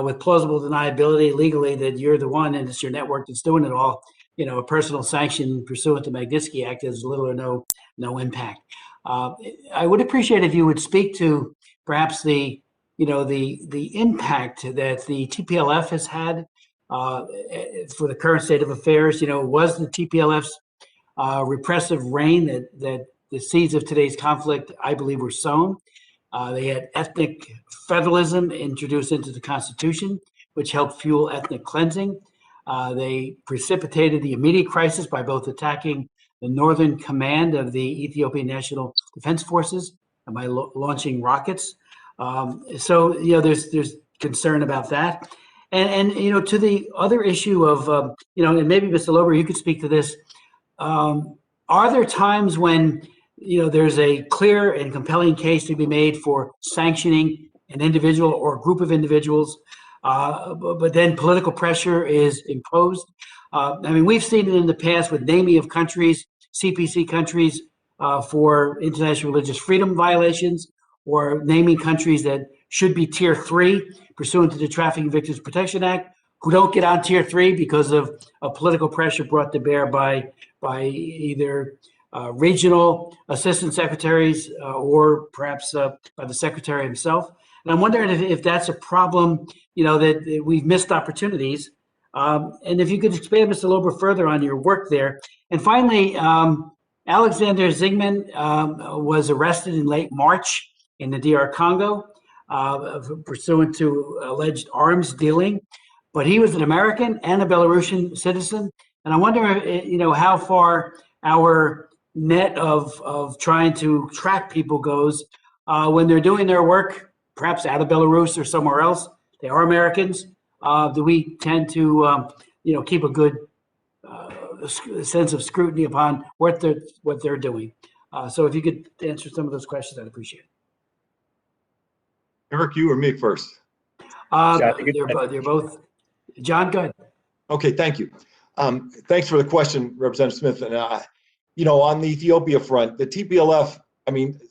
with plausible deniability legally that you're the one and it's your network that's doing it all, a personal sanction pursuant to Magnitsky Act has little or no impact. I would appreciate if you would speak to perhaps the impact that the TPLF has had for the current state of affairs. Was the TPLF's repressive reign that the seeds of today's conflict, I believe, were sown. They had ethnic federalism introduced into the Constitution, which helped fuel ethnic cleansing. They precipitated the immediate crisis by both attacking the northern command of the Ethiopian National Defense Forces and by launching rockets. So there's concern about that. And to the other issue of, and maybe Mr. Lober, you could speak to this. Are there times when there's a clear and compelling case to be made for sanctioning an individual or a group of individuals, but then political pressure is imposed? We've seen it in the past with naming of countries, CPC countries, for international religious freedom violations, or naming countries that should be Tier 3 pursuant to the Trafficking Victims Protection Act, who don't get on Tier 3 because of political pressure brought to bear by either regional assistant secretaries or perhaps by the secretary himself. And I'm wondering if that's a problem, that we've missed opportunities. And if you could expand this a little bit further on your work there. And finally, Alexander Zingman was arrested in late March in the DR Congo, pursuant to alleged arms dealing. But he was an American and a Belarusian citizen. And I wonder, how far our net of trying to track people goes when they're doing their work, perhaps out of Belarus or somewhere else. They are Americans. Do we tend to, keep a good sense of scrutiny upon what they're doing? So if you could answer some of those questions, I'd appreciate it. Eric, you or me first? They're both. John, go ahead. Okay, thank you. Thanks for the question, Representative Smith. And on the Ethiopia front, the TPLF,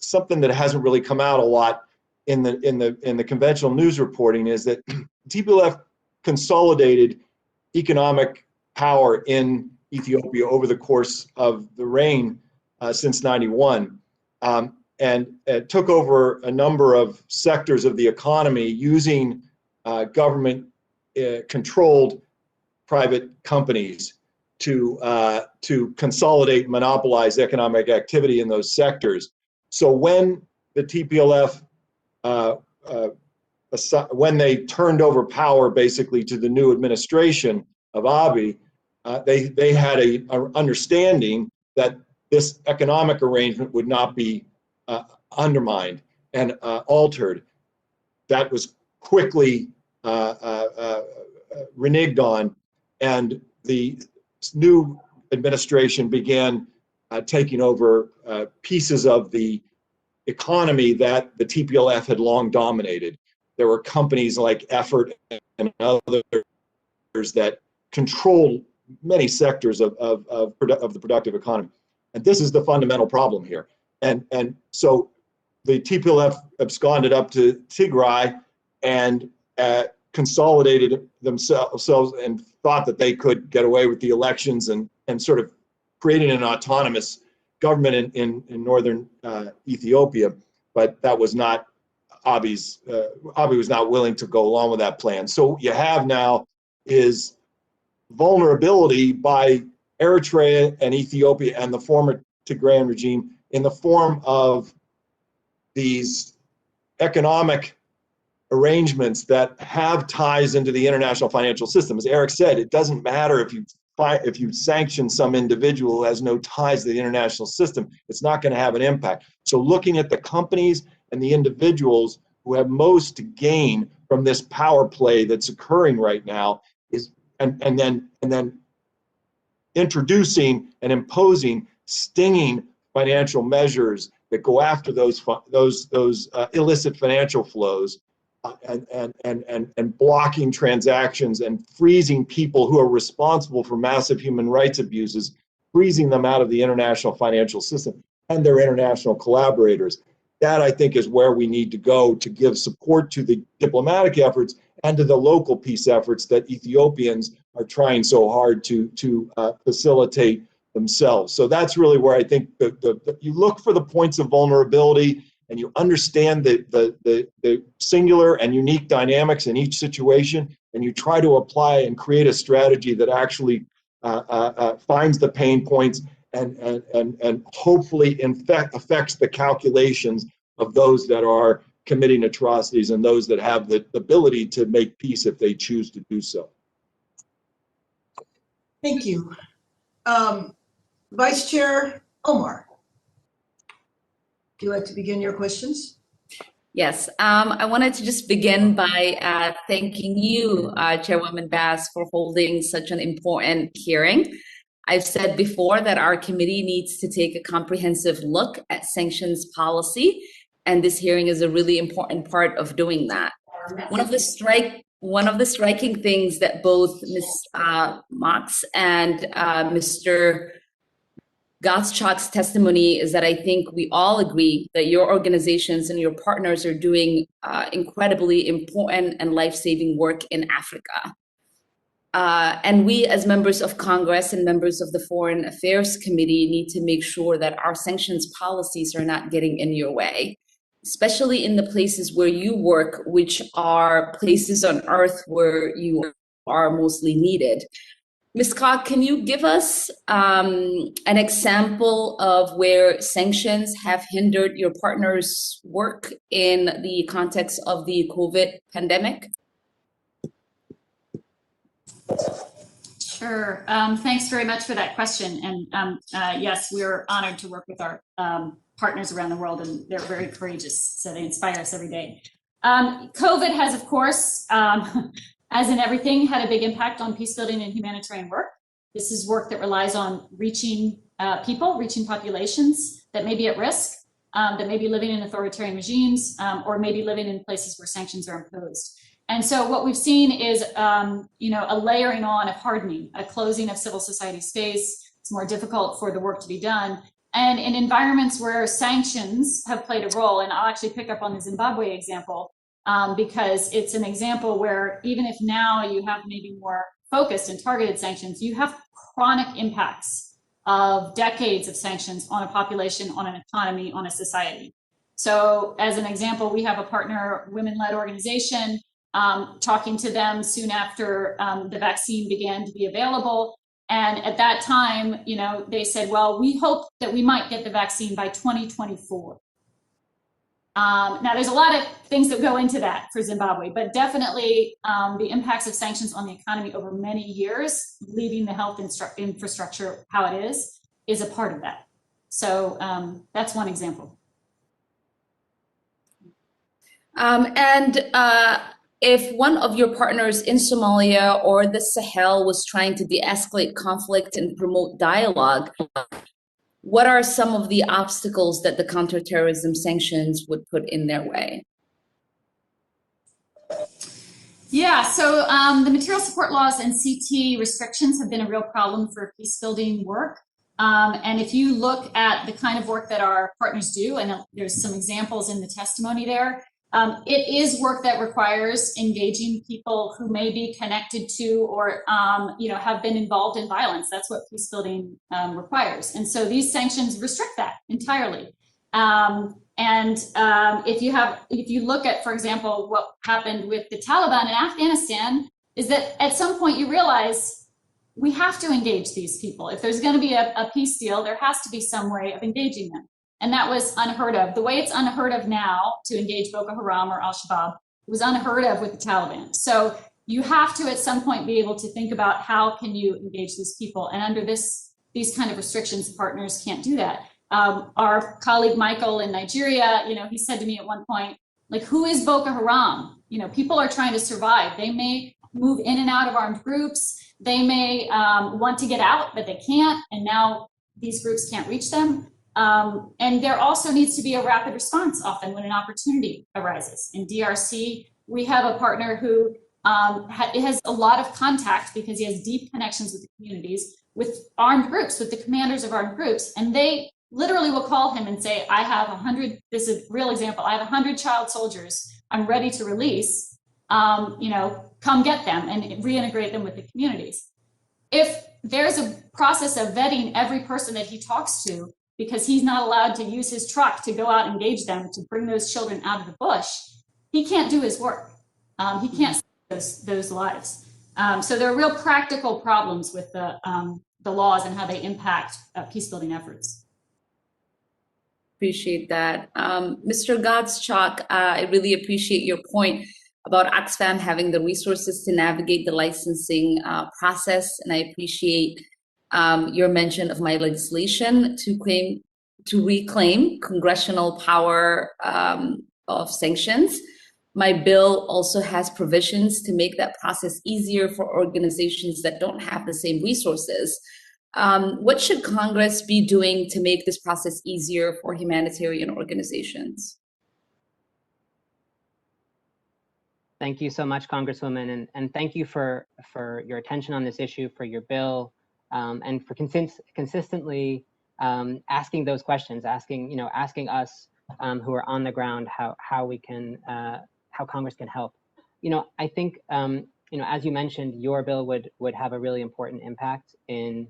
something that hasn't really come out a lot in the conventional news reporting is that TPLF consolidated economic power in Ethiopia over the course of the reign since '91, and took over a number of sectors of the economy using government controlled private companies to consolidate, monopolize economic activity in those sectors. So when the TPLF, when they turned over power basically to the new administration of Abiy, they had a understanding that this economic arrangement would not be undermined and altered. That was quickly reneged on, and the new administration began taking over pieces of the economy that the TPLF had long dominated. There were companies like Effort and others that controlled many sectors of the productive economy. And this is the fundamental problem here. And so the TPLF absconded up to Tigray and consolidated themselves and thought that they could get away with the elections and sort of creating an autonomous government in northern Ethiopia. But that was not Abiy was not willing to go along with that plan. So what you have now is vulnerability by Eritrea and Ethiopia and the former Tigrayan regime in the form of these economic arrangements that have ties into the international financial system. As Eric said, it doesn't matter if you sanction some individual who has no ties to the international system, it's not going to have an impact. So looking at the companies and the individuals who have most to gain from this power play that's occurring right now is and then introducing and imposing stinging financial measures that go after those illicit financial flows and blocking transactions and freezing people who are responsible for massive human rights abuses, freezing them out of the international financial system and their international collaborators. That, I think, is where we need to go to give support to the diplomatic efforts and to the local peace efforts that Ethiopians are trying so hard to facilitate themselves. So that's really where I think you look for the points of vulnerability and you understand the singular and unique dynamics in each situation, and you try to apply and create a strategy that actually finds the pain points and hopefully affects the calculations of those that are committing atrocities and those that have the ability to make peace if they choose to do so. Thank you. Vice Chair Omar, would you like to begin your questions? Yes, I wanted to just begin by thanking you, Chairwoman Bass, for holding such an important hearing. I've said before that our committee needs to take a comprehensive look at sanctions policy, and this hearing is a really important part of doing that. One of the striking things that both Ms. Mox and Mr. Gottschalk's testimony is that I think we all agree that your organizations and your partners are doing incredibly important and life-saving work in Africa. And we as members of Congress and members of the Foreign Affairs Committee need to make sure that our sanctions policies are not getting in your way. especially in the places where you work, which are places on earth where you are mostly needed. Ms. Scott, can you give us an example of where sanctions have hindered your partner's work in the context of the COVID pandemic? Sure. Thanks very much for that question. And yes, we're honored to work with our partners around the world, and they're very courageous, so they inspire us every day. COVID has, of course, as in everything, had a big impact on peace building and humanitarian work. This is work that relies on reaching people, reaching populations that may be at risk, that may be living in authoritarian regimes, or maybe living in places where sanctions are imposed. And so what we've seen is, a layering on of hardening, a closing of civil society space. It's more difficult for the work to be done. And in environments where sanctions have played a role, and I'll actually pick up on the Zimbabwe example, because it's an example where even if now you have maybe more focused and targeted sanctions, you have chronic impacts of decades of sanctions on a population, on an economy, on a society. So as an example, we have a partner women-led organization, talking to them soon after the vaccine began to be available. And at that time, they said, well, we hope that we might get the vaccine by 2024. Now, there's a lot of things that go into that for Zimbabwe, but definitely the impacts of sanctions on the economy over many years, leaving the health infrastructure how it is a part of that. So that's one example. If one of your partners in Somalia or the Sahel was trying to de-escalate conflict and promote dialogue, what are some of the obstacles that the counterterrorism sanctions would put in their way? Yeah, so the material support laws and CT restrictions have been a real problem for peace building work. And if you look at the kind of work that our partners do, and there's some examples in the testimony there, it is work that requires engaging people who may be connected to or have been involved in violence. That's what peace building requires. And so these sanctions restrict that entirely. If you look at, for example, what happened with the Taliban in Afghanistan, is that at some point you realize we have to engage these people. If there's going to be a peace deal, there has to be some way of engaging them. And that was unheard of. The way it's unheard of now to engage Boko Haram or Al-Shabaab was unheard of with the Taliban. So you have to, at some point, be able to think about how can you engage these people. And under these kind of restrictions, partners can't do that. Our colleague Michael in Nigeria, he said to me at one point, like, who is Boko Haram? People are trying to survive. They may move in and out of armed groups. They may want to get out, but they can't. And now these groups can't reach them. And there also needs to be a rapid response often when an opportunity arises. In DRC, we have a partner who has a lot of contact because he has deep connections with the communities, with armed groups, with the commanders of armed groups. And they literally will call him and say, I have 100, this is a real example, I have 100 child soldiers I'm ready to release, come get them and reintegrate them with the communities. If there's a process of vetting every person that he talks to, because he's not allowed to use his truck to go out and engage them to bring those children out of the bush, he can't do his work. He can't save those lives. So there are real practical problems with the laws and how they impact peace building efforts. Appreciate that. Mr. Gottschalk, I really appreciate your point about Oxfam having the resources to navigate the licensing process, and I appreciate your mention of my legislation to reclaim congressional power of sanctions. My bill also has provisions to make that process easier for organizations that don't have the same resources. What should Congress be doing to make this process easier for humanitarian organizations? Thank you so much, Congresswoman, and thank you for your attention on this issue, for your bill, and for consistently asking those questions, asking us who are on the ground how Congress can help. I think as you mentioned, your bill would have a really important impact in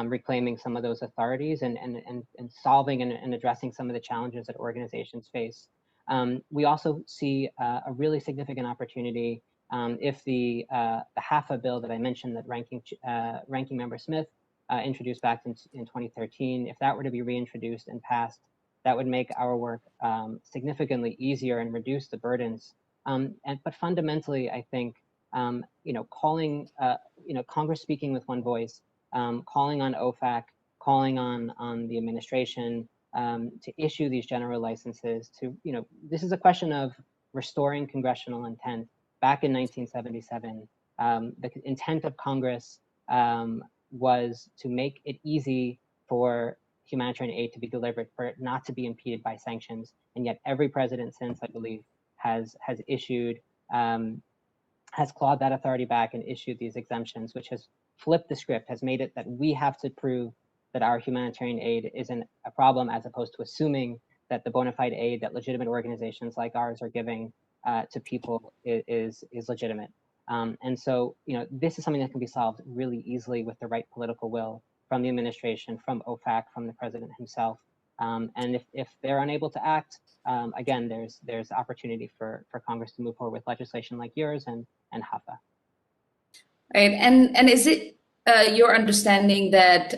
reclaiming some of those authorities and solving and addressing some of the challenges that organizations face. We also see a really significant opportunity if the HAFA bill that I mentioned that Ranking Member Smith introduced back in 2013, if that were to be reintroduced and passed, that would make our work significantly easier and reduce the burdens. But fundamentally, I think calling Congress speaking with one voice, calling on OFAC, calling on the administration to issue these general licenses. This is a question of restoring congressional intent. Back in 1977, the intent of Congress was to make it easy for humanitarian aid to be delivered, for it not to be impeded by sanctions. And yet every president since, I believe, has issued, has clawed that authority back and issued these exemptions, which has flipped the script, has made it that we have to prove that our humanitarian aid isn't a problem, as opposed to assuming that the bona fide aid that legitimate organizations like ours are giving to people is legitimate. And so, this is something that can be solved really easily with the right political will from the administration, from OFAC, from the president himself. And if they're unable to act, again, there's opportunity for Congress to move forward with legislation like yours and HAFA. Right, and is it your understanding that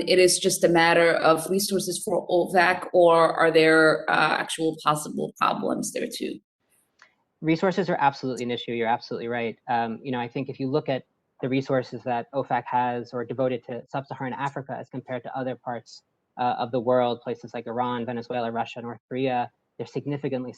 it is just a matter of resources for OFAC, or are there actual possible problems there too? Resources are absolutely an issue. You're absolutely right. I think if you look at the resources that OFAC has or devoted to sub-Saharan Africa as compared to other parts of the world, places like Iran, Venezuela, Russia, North Korea, they're significantly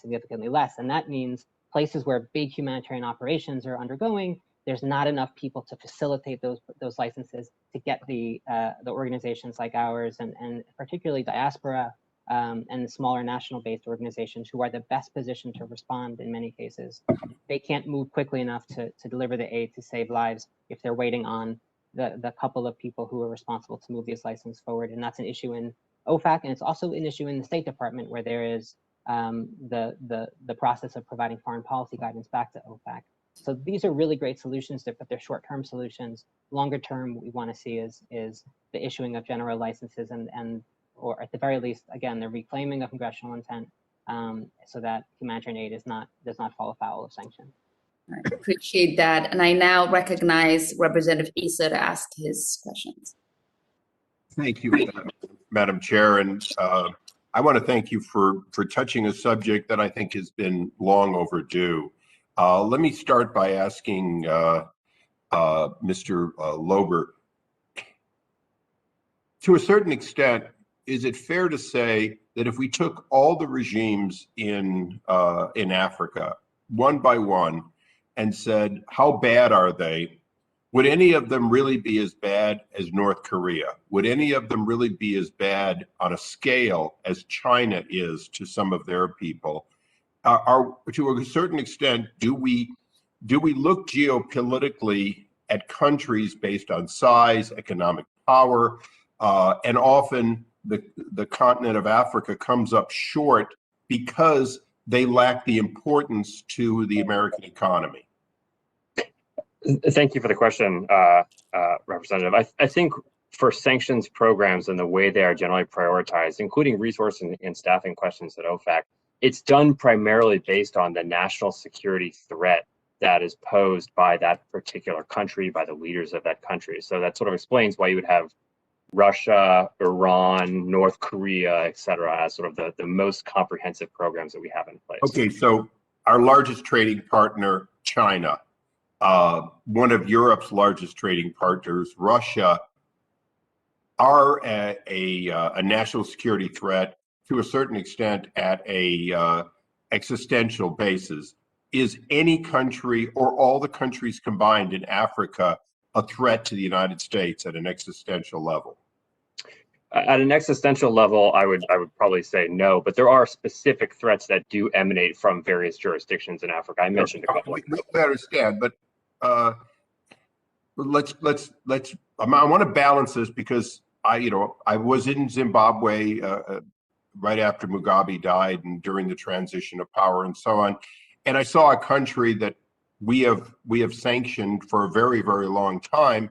less. And that means places where big humanitarian operations are undergoing, there's not enough people to facilitate those licenses to get the organizations like ours and particularly diaspora and the smaller national-based organizations who are the best positioned to respond in many cases. They can't move quickly enough to deliver the aid to save lives if they're waiting on the couple of people who are responsible to move these licenses forward. And that's an issue in OFAC, and it's also an issue in the State Department, where there is the process of providing foreign policy guidance back to OFAC. So these are really great solutions, but they're short-term solutions. Longer term, what we want to see is the issuing of general licenses or at the very least, again, the reclaiming of congressional intent so that humanitarian aid does not fall afoul of sanctions. I appreciate that. And I now recognize Representative Issa to ask his questions. Thank you, Madam Chair. And I want to thank you for touching a subject that I think has been long overdue. Let me start by asking Mr. Lober, to a certain extent, is it fair to say that if we took all the regimes in Africa, one by one, and said, how bad are they? Would any of them really be as bad as North Korea? Would any of them really be as bad on a scale as China is to some of their people? To a certain extent, do we look geopolitically at countries based on size, economic power, and often the continent of Africa comes up short because they lack the importance to the American economy? Thank you for the question, Representative. I think for sanctions programs and the way they are generally prioritized, including resource and staffing questions at OFAC, it's done primarily based on the national security threat that is posed by that particular country, by the leaders of that country. So that sort of explains why you would have Russia, Iran, North Korea, et cetera, as sort of the most comprehensive programs that we have in place. Okay, so our largest trading partner, China, one of Europe's largest trading partners, Russia, are a national security threat to a certain extent at a existential basis. Is any country or all the countries combined in Africa a threat to the United States at an existential level? At an existential level, I would probably say no, but there are specific threats that do emanate from various jurisdictions in Africa. I mentioned a couple. We understand, but let's. I want to balance this because I was in Zimbabwe right after Mugabe died and during the transition of power and so on, and I saw a country that we have sanctioned for a very, very long time.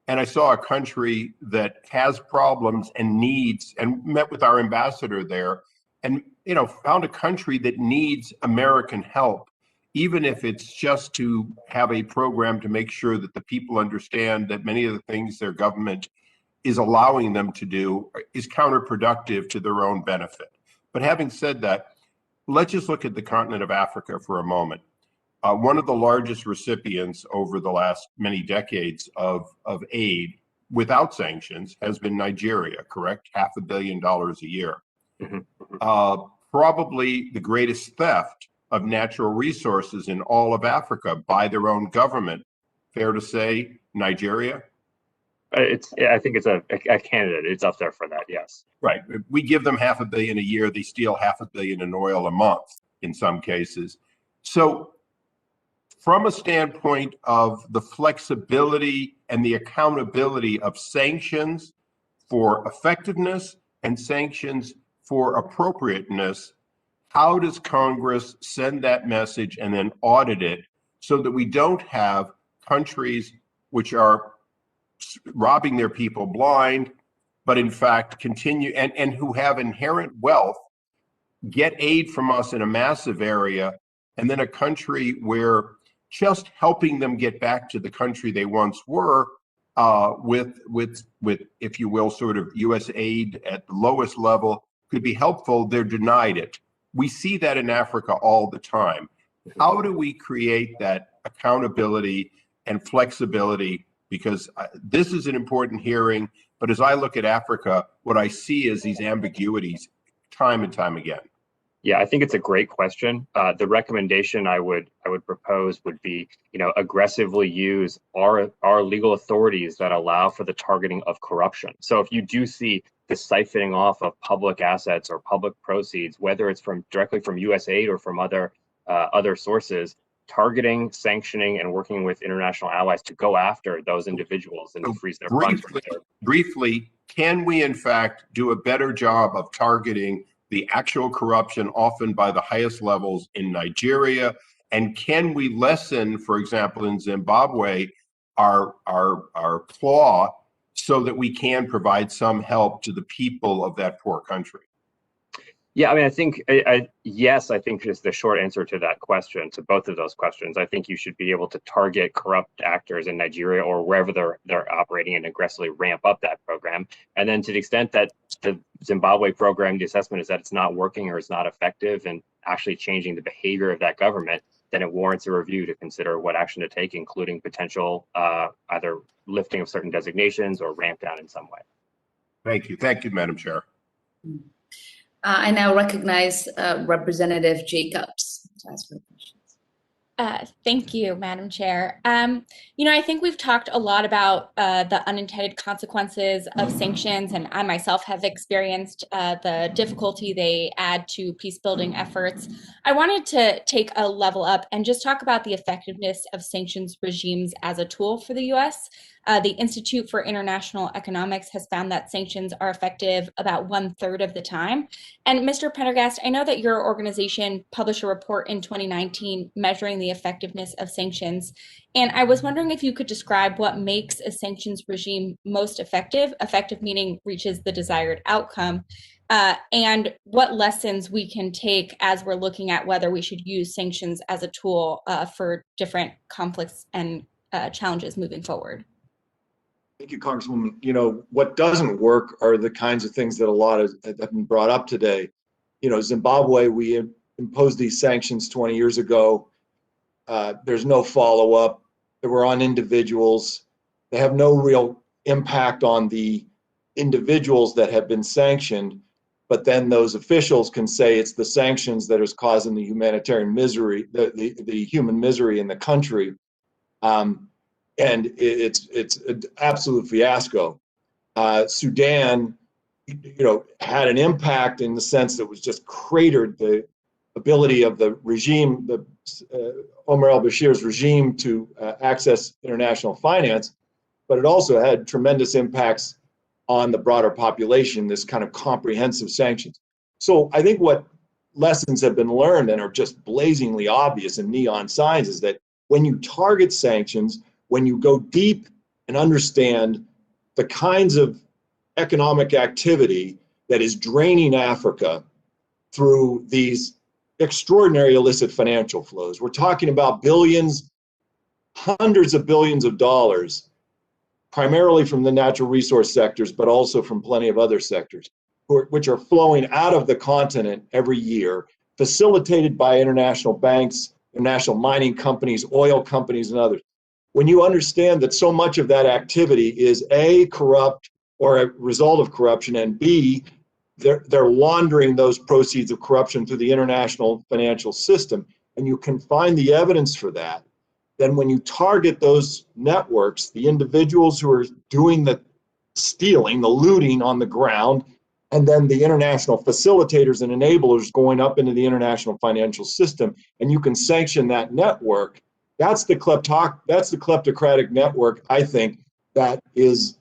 And I saw a country that has problems and needs, and met with our ambassador there, and found a country that needs American help, even if it's just to have a program to make sure that the people understand that many of the things their government is allowing them to do is counterproductive to their own benefit. But having said that, let's just look at the continent of Africa for a moment. One of the largest recipients over the last many decades of aid without sanctions has been Nigeria, correct? $500 million a year. Probably the greatest theft of natural resources in all of Africa by their own government. Fair to say, Nigeria? I think it's a candidate. It's up there for that, yes. Right. We give them $500 million a year. They steal $500 million in oil a month in some cases. So from a standpoint of the flexibility and the accountability of sanctions for effectiveness and sanctions for appropriateness, how does Congress send that message and then audit it so that we don't have countries which are robbing their people blind, but in fact continue and who have inherent wealth get aid from us in a massive area, and then a country where just helping them get back to the country they once were with if you will sort of U.S. aid at the lowest level could be helpful, they're denied it. We see that in Africa all the time. How do we create that accountability and flexibility? Because this is an important hearing, but as I look at Africa, what I see is these ambiguities time and time again. Yeah, I think it's a great question. The recommendation I would propose would be, aggressively use our legal authorities that allow for the targeting of corruption. So if you do see the siphoning off of public assets or public proceeds, whether it's directly from U.S. aid or from other sources, targeting, sanctioning, and working with international allies to go after those individuals and to freeze their funds. Briefly, can we in fact do a better job of targeting the actual corruption, often by the highest levels in Nigeria? And can we lessen, for example, in Zimbabwe, our claw so that we can provide some help to the people of that poor country? Yeah, I mean, I think, yes, I think is the short answer to that question, to both of those questions. I think you should be able to target corrupt actors in Nigeria or wherever they're operating and aggressively ramp up that program. And then to the extent that the Zimbabwe program, the assessment is that it's not working or it's not effective and actually changing the behavior of that government, then it warrants a review to consider what action to take, including potential either lifting of certain designations or ramp down in some way. Thank you. Thank you, Madam Chair. I now recognize Representative Jacobs to ask her questions. Thank you, Madam Chair. I think we've talked a lot about the unintended consequences of sanctions, and I myself have experienced the difficulty they add to peace-building efforts. I wanted to take a level up and just talk about the effectiveness of sanctions regimes as a tool for the U.S. The Institute for International Economics has found that sanctions are effective about 1/3 of the time. And Mr. Pendergrass, I know that your organization published a report in 2019 measuring the effectiveness of sanctions. And I was wondering if you could describe what makes a sanctions regime most effective meaning reaches the desired outcome, and what lessons we can take as we're looking at whether we should use sanctions as a tool for different conflicts and challenges moving forward. Thank you, Congresswoman. What doesn't work are the kinds of things that have been brought up today. Zimbabwe, we imposed these sanctions 20 years ago. There's no follow-up. They were on individuals. They have no real impact on the individuals that have been sanctioned, but then those officials can say it's the sanctions that is causing the humanitarian misery, the human misery in the country. And it's an absolute fiasco. Sudan, had an impact in the sense that it was just cratered the ability of the regime, Omar al-Bashir's regime, to access international finance, but it also had tremendous impacts on the broader population, this kind of comprehensive sanctions. So I think what lessons have been learned and are just blazingly obvious in neon signs is that when you target sanctions, when you go deep and understand the kinds of economic activity that is draining Africa, through these extraordinary illicit financial flows. We're talking about billions, hundreds of billions of dollars, primarily from the natural resource sectors, but also from plenty of other sectors, which are flowing out of the continent every year, facilitated by international banks, international mining companies, oil companies, and others. When you understand that so much of that activity is A, corrupt or a result of corruption, and B, they're laundering those proceeds of corruption through the international financial system, and you can find the evidence for that, then when you target those networks, the individuals who are doing the stealing, the looting on the ground, and then the international facilitators and enablers going up into the international financial system, and you can sanction that network, that's the kleptocratic network, I think, that is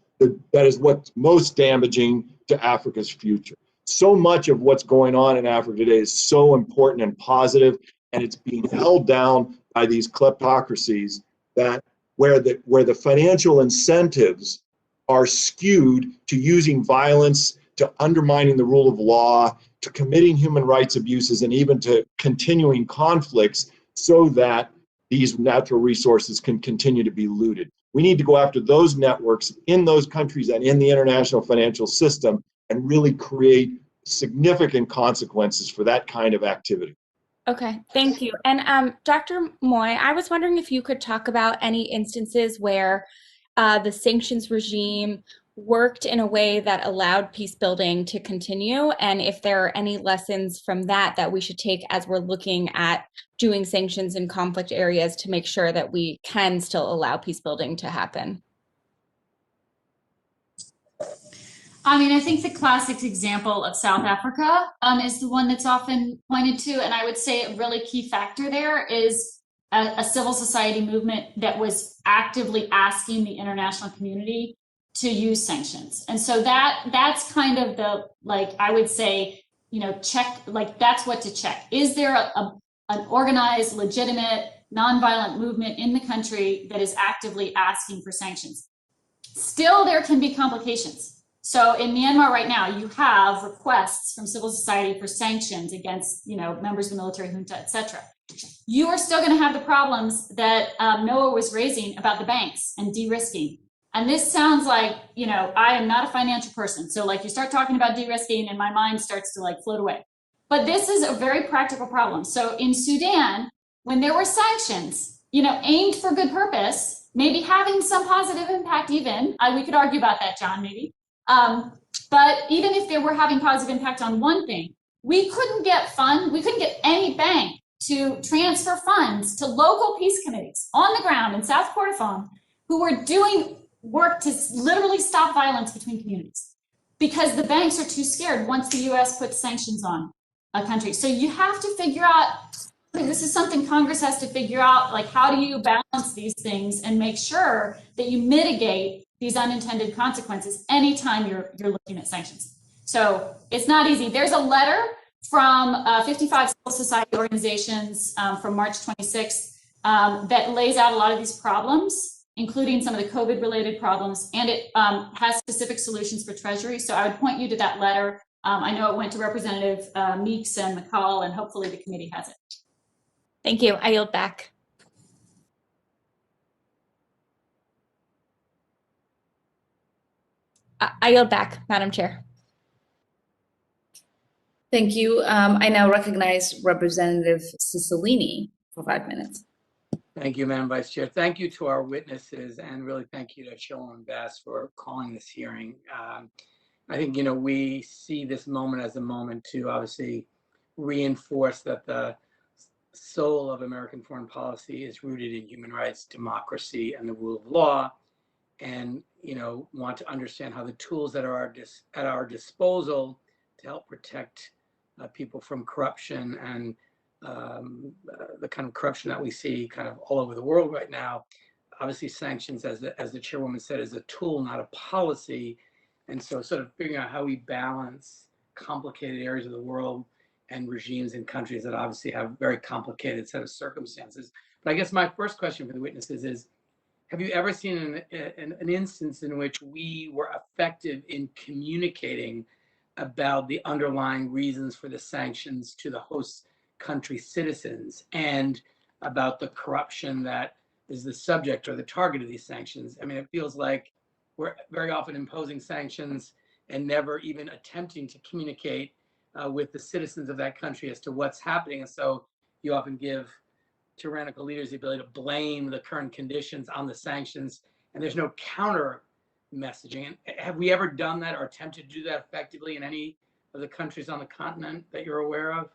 what's most damaging to Africa's future. So much of what's going on in Africa today is so important and positive, and it's being held down by these kleptocracies that where the financial incentives are skewed to using violence, to undermining the rule of law, to committing human rights abuses, and even to continuing conflicts so that these natural resources can continue to be looted. We need to go after those networks in those countries and in the international financial system and really create significant consequences for that kind of activity. Okay, thank you. And Dr. Moy, I was wondering if you could talk about any instances where the sanctions regime worked in a way that allowed peace building to continue, and if there are any lessons from that we should take as we're looking at doing sanctions in conflict areas to make sure that we can still allow peace building to happen. I mean, I think the classic example of South Africa is the one that's often pointed to. And I would say a really key factor there is a civil society movement that was actively asking the international community to use sanctions. And so that's kind of the, like, I would say, check, like, that's what to check. Is there an organized, legitimate, nonviolent movement in the country that is actively asking for sanctions? Still, there can be complications. So in Myanmar right now, you have requests from civil society for sanctions against, members of the military junta, etc. You are still going to have the problems that Noah was raising about the banks and de-risking. And this sounds like, I am not a financial person. So like you start talking about de-risking and my mind starts to like float away. But this is a very practical problem. So in Sudan, when there were sanctions, aimed for good purpose, maybe having some positive impact even, we could argue about that, John, maybe. But even if they were having positive impact on one thing, we couldn't get any bank to transfer funds to local peace committees on the ground in South Kordofan who were doing work to literally stop violence between communities because the banks are too scared once the US puts sanctions on a country. So you have to figure out, this is something Congress has to figure out, like how do you balance these things and make sure that you mitigate these unintended consequences anytime you're looking at sanctions. So it's not easy. There's a letter from 55 civil society organizations from March 26th that lays out a lot of these problems, including some of the COVID-related problems, and it has specific solutions for Treasury. So I would point you to that letter. I know it went to Representative Meeks and McCall, and hopefully the committee has it. Thank you. I yield back. I yield back, Madam Chair. Thank you. I now recognize Representative Cicilline for 5 minutes. Thank you, Madam Vice Chair. Thank you to our witnesses, and really thank you to Chairwoman Bass for calling this hearing. I think, we see this moment as a moment to obviously reinforce that the soul of American foreign policy is rooted in human rights, democracy, and the rule of law, and want to understand how the tools that are at our disposal to help protect people from corruption and the kind of corruption that we see kind of all over the world right now. Obviously, sanctions, as the chairwoman said, is a tool, not a policy. And so sort of figuring out how we balance complicated areas of the world and regimes in countries that obviously have very complicated set of circumstances. But I guess my first question for the witnesses is, have you ever seen an instance in which we were effective in communicating about the underlying reasons for the sanctions to the host country citizens and about the corruption that is the subject or the target of these sanctions. I mean, it feels like we're very often imposing sanctions and never even attempting to communicate with the citizens of that country as to what's happening. And so you often give tyrannical leaders the ability to blame the current conditions on the sanctions, and there's no counter messaging. And have we ever done that or attempted to do that effectively in any of the countries on the continent that you're aware of?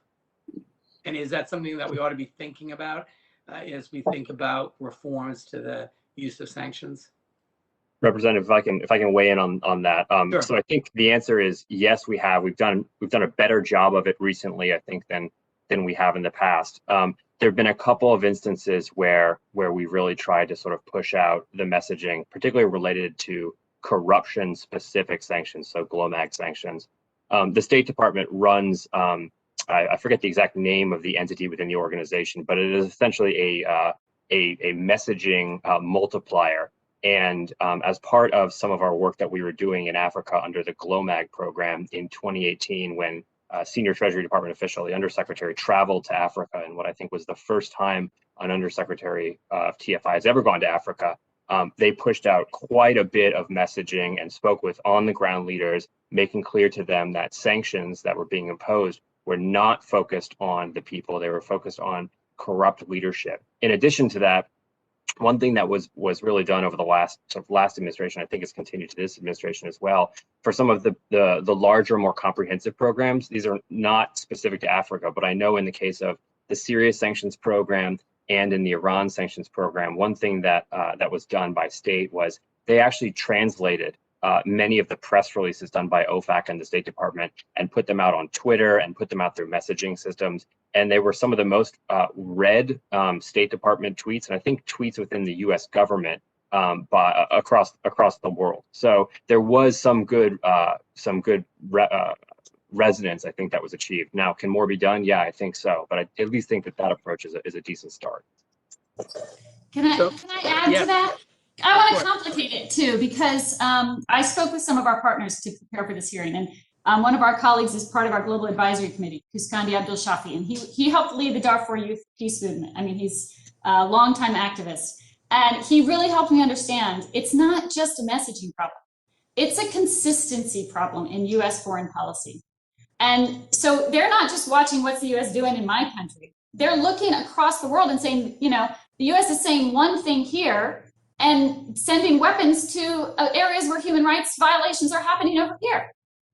And is that something that we ought to be thinking about as we think about reforms to the use of sanctions? Representative, if I can weigh in on that. Sure. So I think the answer is yes, we have. We've done a better job of it recently, I think, than we have in the past. There have been a couple of instances where we really tried to sort of push out the messaging, particularly related to corruption-specific sanctions, so GLOMAG sanctions. The State Department runs, I forget the exact name of the entity within the organization, but it is essentially a messaging multiplier. And as part of some of our work that we were doing in Africa under the GLOMAG program in 2018, when a senior Treasury Department official, the Undersecretary, traveled to Africa, and what I think was the first time an Undersecretary of TFI has ever gone to Africa, they pushed out quite a bit of messaging and spoke with on-the-ground leaders, making clear to them that sanctions that were being imposed were not focused on the people, they were focused on corrupt leadership. In addition to that, one thing that was really done over the last administration, I think has continued to this administration as well, for some of the larger, more comprehensive programs. These are not specific to Africa, but I know in the case of the Syria sanctions program and in the Iran sanctions program, one thing that was done by state was they actually translated many of the press releases done by OFAC and the State Department and put them out on Twitter and put them out through messaging systems. And they were some of the most read State Department tweets, and I think tweets within the U.S. government across the world. So there was some good resonance, I think, that was achieved. Now, can more be done? Yeah, I think so. But I at least think that approach is a decent start. Can I add to that? I want to complicate it too, because I spoke with some of our partners to prepare for this hearing, and one of our colleagues is part of our Global Advisory Committee, Kuskandi Abdul Shafi, and he helped lead the Darfur Youth Peace Movement. I mean, he's a longtime activist, and he really helped me understand it's not just a messaging problem. It's a consistency problem in U.S. foreign policy. And so they're not just watching what's the U.S. doing in my country. They're looking across the world and saying, you know, the U.S. is saying one thing here and sending weapons to areas where human rights violations are happening over here.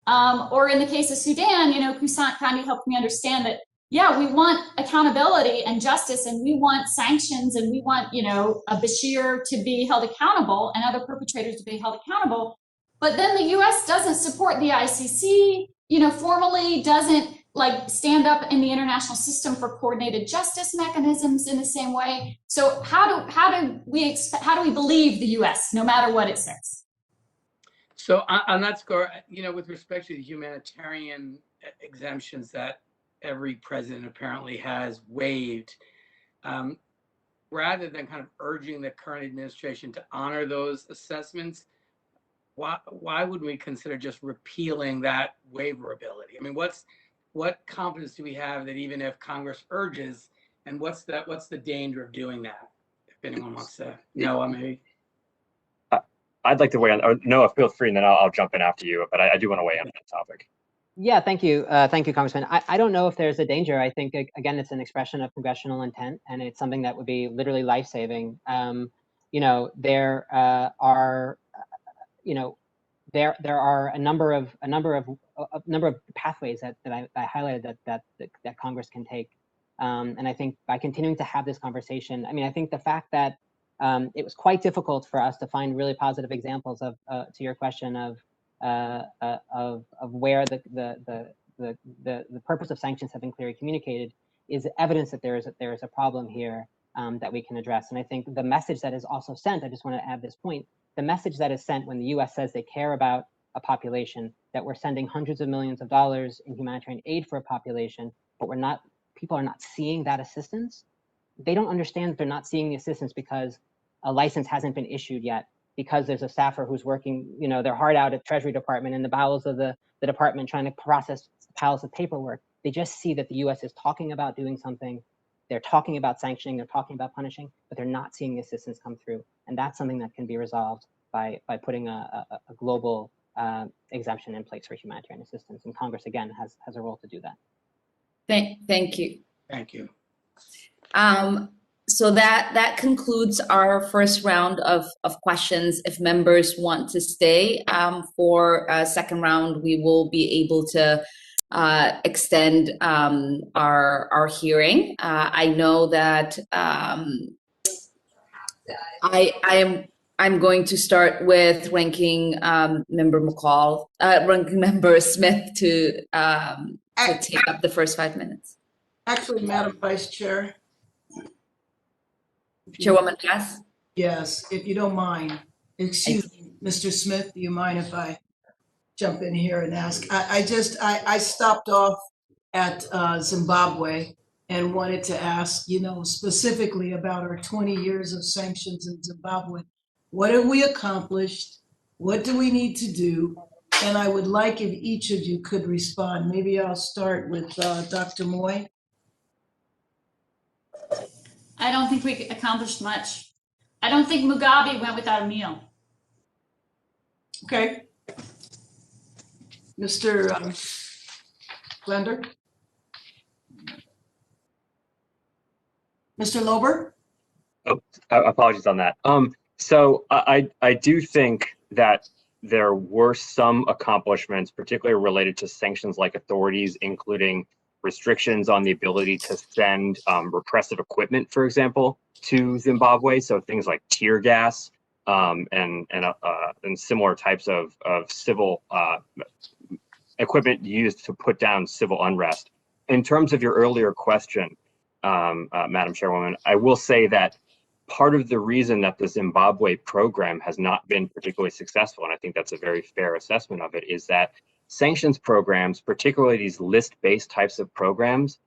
Or in the case of Sudan, you know, Kuskandi helped me understand that, yeah, we want accountability and justice, and we want sanctions, and we want, you know, a Bashir to be held accountable and other perpetrators to be held accountable. But then the U.S. doesn't support the ICC, you know, formally doesn't like stand up in the international system for coordinated justice mechanisms in the same way. So how do we believe the U.S. no matter what it says? So on that score, you know, with respect to the humanitarian exemptions that every president apparently has waived, rather than kind of urging the current administration to honor those assessments, why would we consider just repealing that waiver ability? I mean, what confidence do we have that even if Congress urges, and what's the danger of doing that? If anyone wants to know, maybe. I'd like to weigh in. Or Noah, feel free, and then I'll jump in after you. But I do want to weigh in on that topic. Yeah, thank you. Thank you, Congressman. I don't know if there's a danger. I think, again, it's an expression of congressional intent, and it's something that would be literally life-saving. You know, there are a number of pathways that I highlighted that Congress can take, and I think by continuing to have this conversation, I mean, I think the fact that it was quite difficult for us to find really positive examples of, to your question, of where the purpose of sanctions have been clearly communicated is evidence that there is a problem here that we can address. And I think the message that is also sent, I just want to add this point, the message that is sent when the U.S. says they care about a population, that we're sending hundreds of millions of dollars in humanitarian aid for a population, but people are not seeing that assistance. They don't understand that they're not seeing the assistance because a license hasn't been issued yet, because there's a staffer who's working, you know, their heart out at Treasury Department in the bowels of the the department trying to process piles of paperwork. They just see that the US is talking about doing something. They're talking about sanctioning, they're talking about punishing, but they're not seeing the assistance come through. And that's something that can be resolved by putting a global exemption in place for humanitarian assistance. And Congress, again, has a role to do that. Thank you. Thank you. So that concludes our first round of questions. If members want to stay for a second round, we will be able to extend our hearing. I know that I'm going to start with Ranking Member Ranking Member Smith to take up the first 5 minutes. Actually, Madam Vice Chair. Chairwoman Bass? Yes, if you don't mind. Excuse me, Mr. Smith, do you mind if I jump in here and ask? I stopped off at Zimbabwe and wanted to ask, specifically about our 20 years of sanctions in Zimbabwe. What have we accomplished? What do we need to do? And I would like if each of you could respond. Maybe I'll start with Dr. Moy. I don't think we accomplished much. I don't think Mugabe went without a meal. Okay. Mr. Blender? Mr. Lober? Oh, apologies on that. So I do think that there were some accomplishments, particularly related to sanctions-like authorities, including restrictions on the ability to send repressive equipment, for example, to Zimbabwe. So things like tear gas and similar types of civil equipment used to put down civil unrest. In terms of your earlier question, Madam Chairwoman, I will say that part of the reason that the Zimbabwe program has not been particularly successful, and I think that's a very fair assessment of it, is that sanctions programs, particularly these list-based types of programs,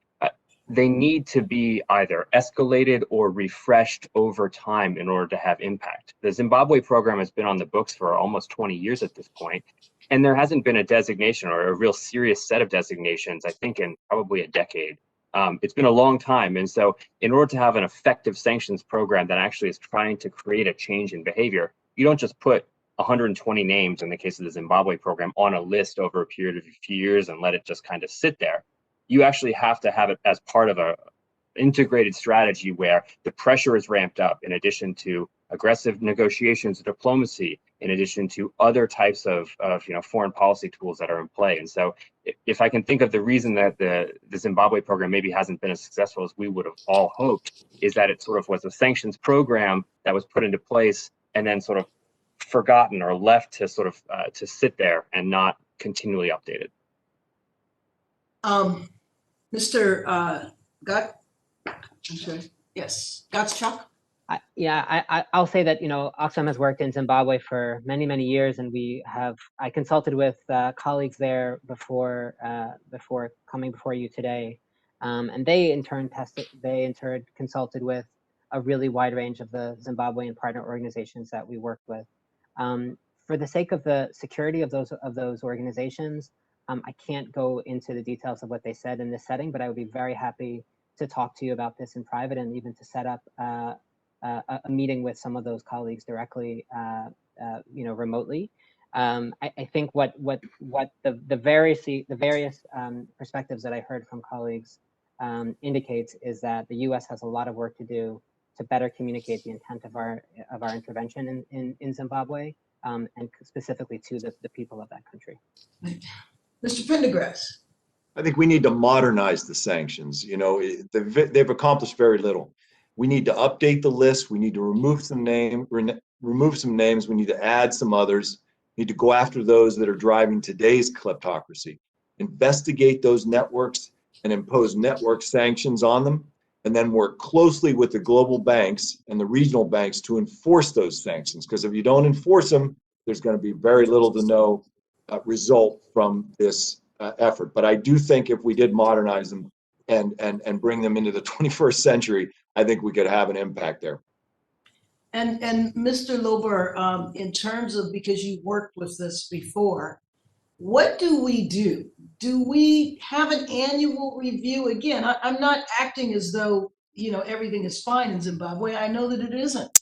they need to be either escalated or refreshed over time in order to have impact. The Zimbabwe program has been on the books for almost 20 years at this point, and there hasn't been a designation or a real serious set of designations, I think, in probably a decade. It's been a long time, and so in order to have an effective sanctions program that actually is trying to create a change in behavior, you don't just put 120 names, in the case of the Zimbabwe program, on a list over a period of a few years and let it just kind of sit there. You actually have to have it as part of a integrated strategy where the pressure is ramped up in addition to aggressive negotiations, diplomacy, in addition to other types of foreign policy tools that are in play. And so if I can think of the reason that the Zimbabwe program maybe hasn't been as successful as we would have all hoped, is that it sort of was a sanctions program that was put into place and then sort of forgotten or left to sort of to sit there and not continually updated. Mr. Gott, I'm sorry. Yes, Gottschalk. I'll say that Oxfam has worked in Zimbabwe for many, many years, and I consulted with colleagues there before coming before you today, and they in turn consulted with a really wide range of the Zimbabwean partner organizations that we work with. For the sake of the security of those organizations, I can't go into the details of what they said in this setting, but I would be very happy to talk to you about this in private and even to set up a meeting with some of those colleagues directly, remotely. I think what the various perspectives that I heard from colleagues indicates is that the U.S. has a lot of work to do to better communicate the intent of our intervention in Zimbabwe, and specifically to the people of that country. Mr. Pendergrass. I think we need to modernize the sanctions. They've accomplished very little. We need to update the list. We need to remove some names. We need to add some others. We need to go after those that are driving today's kleptocracy. Investigate those networks and impose network sanctions on them, and then work closely with the global banks and the regional banks to enforce those sanctions. Because if you don't enforce them, there's going to be very little to no result from this effort. But I do think if we did modernize them and bring them into the 21st century, I think we could have an impact there. And Mr. Lober, in terms of, because you worked with this before, What do we do? Do we have an annual review? Again, I'm not acting as though, everything is fine in Zimbabwe. I know that it isn't.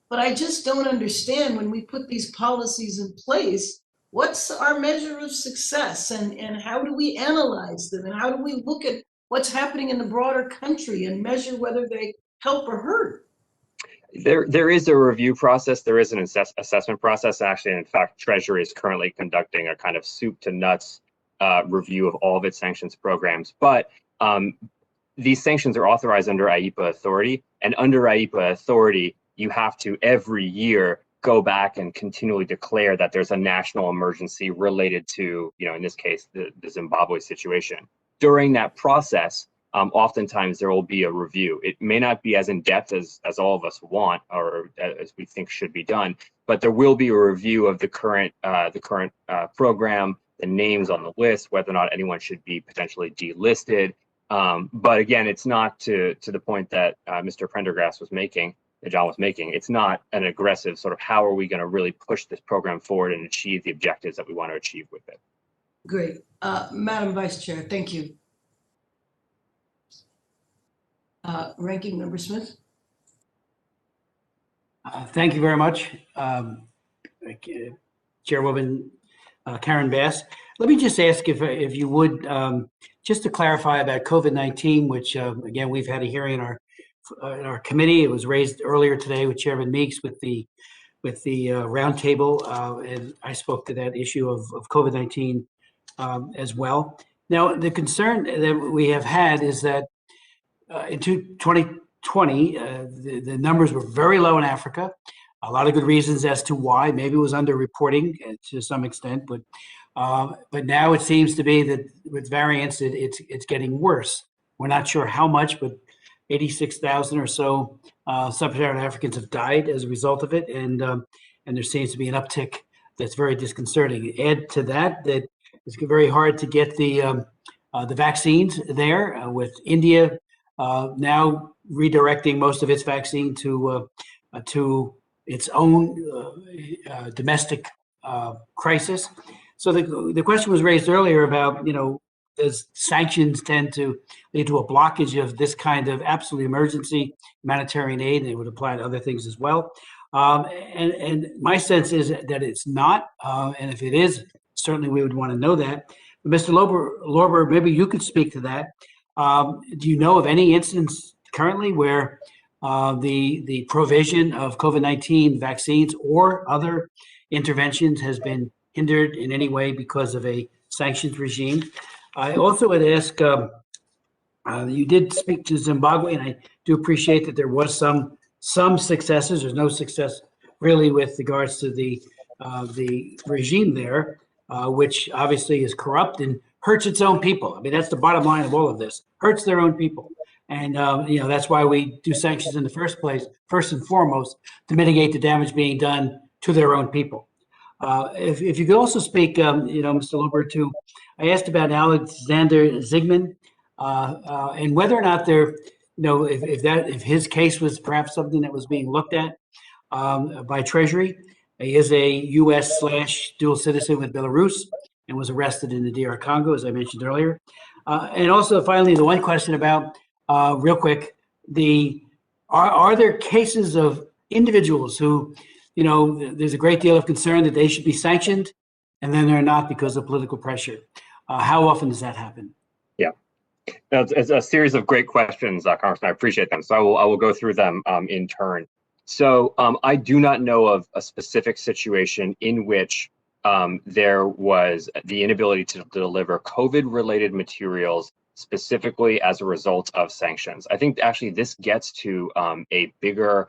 But I just don't understand when we put these policies in place, what's our measure of success and how do we analyze them? And how do we look at what's happening in the broader country and measure whether they help or hurt? There is a review process. There is an assessment process. Actually, in fact, Treasury is currently conducting a kind of soup to nuts review of all of its sanctions programs. But these sanctions are authorized under Aipa authority, and under Aipa authority, you have to every year go back and continually declare that there's a national emergency related to, in this case, the Zimbabwe situation. During that process, oftentimes there will be a review. It may not be as in-depth as all of us want or as we think should be done, but there will be a review of the current program, the names on the list, whether or not anyone should be potentially delisted. But again, it's not to the point that Mr. Pendergrass was making, that John was making. It's not an aggressive sort of how are we going to really push this program forward and achieve the objectives that we want to achieve with it. Great. Madam Vice Chair, thank you. Ranking Member Smith. Thank you very much, Chairwoman Karen Bass. Let me just ask if you would, just to clarify about COVID-19, which again, we've had a hearing in our committee. It was raised earlier today with Chairman Meeks with the roundtable, and I spoke to that issue of COVID-19 as well. Now, the concern that we have had is that in 2020, the numbers were very low in Africa. A lot of good reasons as to why. Maybe it was underreporting to some extent, but now it seems to be that with variants, it's getting worse. We're not sure how much, but 86,000 or so sub-Saharan Africans have died as a result of it, and there seems to be an uptick that's very disconcerting. Add to that it's very hard to get the vaccines there, with India now redirecting most of its vaccine to its own domestic crisis. So the question was raised earlier about, does sanctions tend to lead to a blockage of this kind of absolute emergency humanitarian aid? And it would apply to other things as well. And my sense is that it's not. And if it is, certainly we would want to know that. But Mr. Lorber, maybe you could speak to that. Do you know of any instance currently where the provision of COVID-19 vaccines or other interventions has been hindered in any way because of a sanctions regime? I also would ask, you did speak to Zimbabwe, and I do appreciate that there was some successes. There's no success really with regards to the regime there, which obviously is corrupt and hurts its own people. I mean, that's the bottom line of all of this. Hurts their own people. And, that's why we do sanctions in the first place, first and foremost, to mitigate the damage being done to their own people. If you could also speak, Mr. Lorber, to, I asked about Alexander Zygmunt and whether or not there, if his case was perhaps something that was being looked at by Treasury. He is a U.S./dual citizen with Belarus and was arrested in the DR Congo, as I mentioned earlier. And also, finally, the one question about, real quick, are there cases of individuals who, there's a great deal of concern that they should be sanctioned, and then they're not because of political pressure? How often does that happen? Yeah, it's a series of great questions, Congressman. I appreciate them. So I will go through them in turn. So I do not know of a specific situation in which there was the inability to deliver COVID-related materials specifically as a result of sanctions. I think actually this gets to a bigger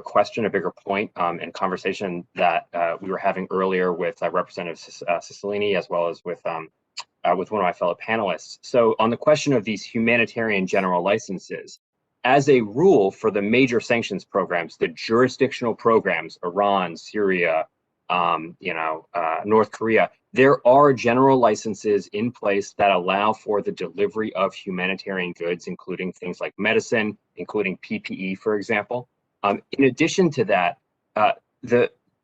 question, a bigger point and conversation that we were having earlier with Representative Cicilline, as well as with one of my fellow panelists. So on the question of these humanitarian general licenses, as a rule for the major sanctions programs, the jurisdictional programs, Iran, Syria, North Korea, there are general licenses in place that allow for the delivery of humanitarian goods, including things like medicine, including PPE, for example. In addition to that,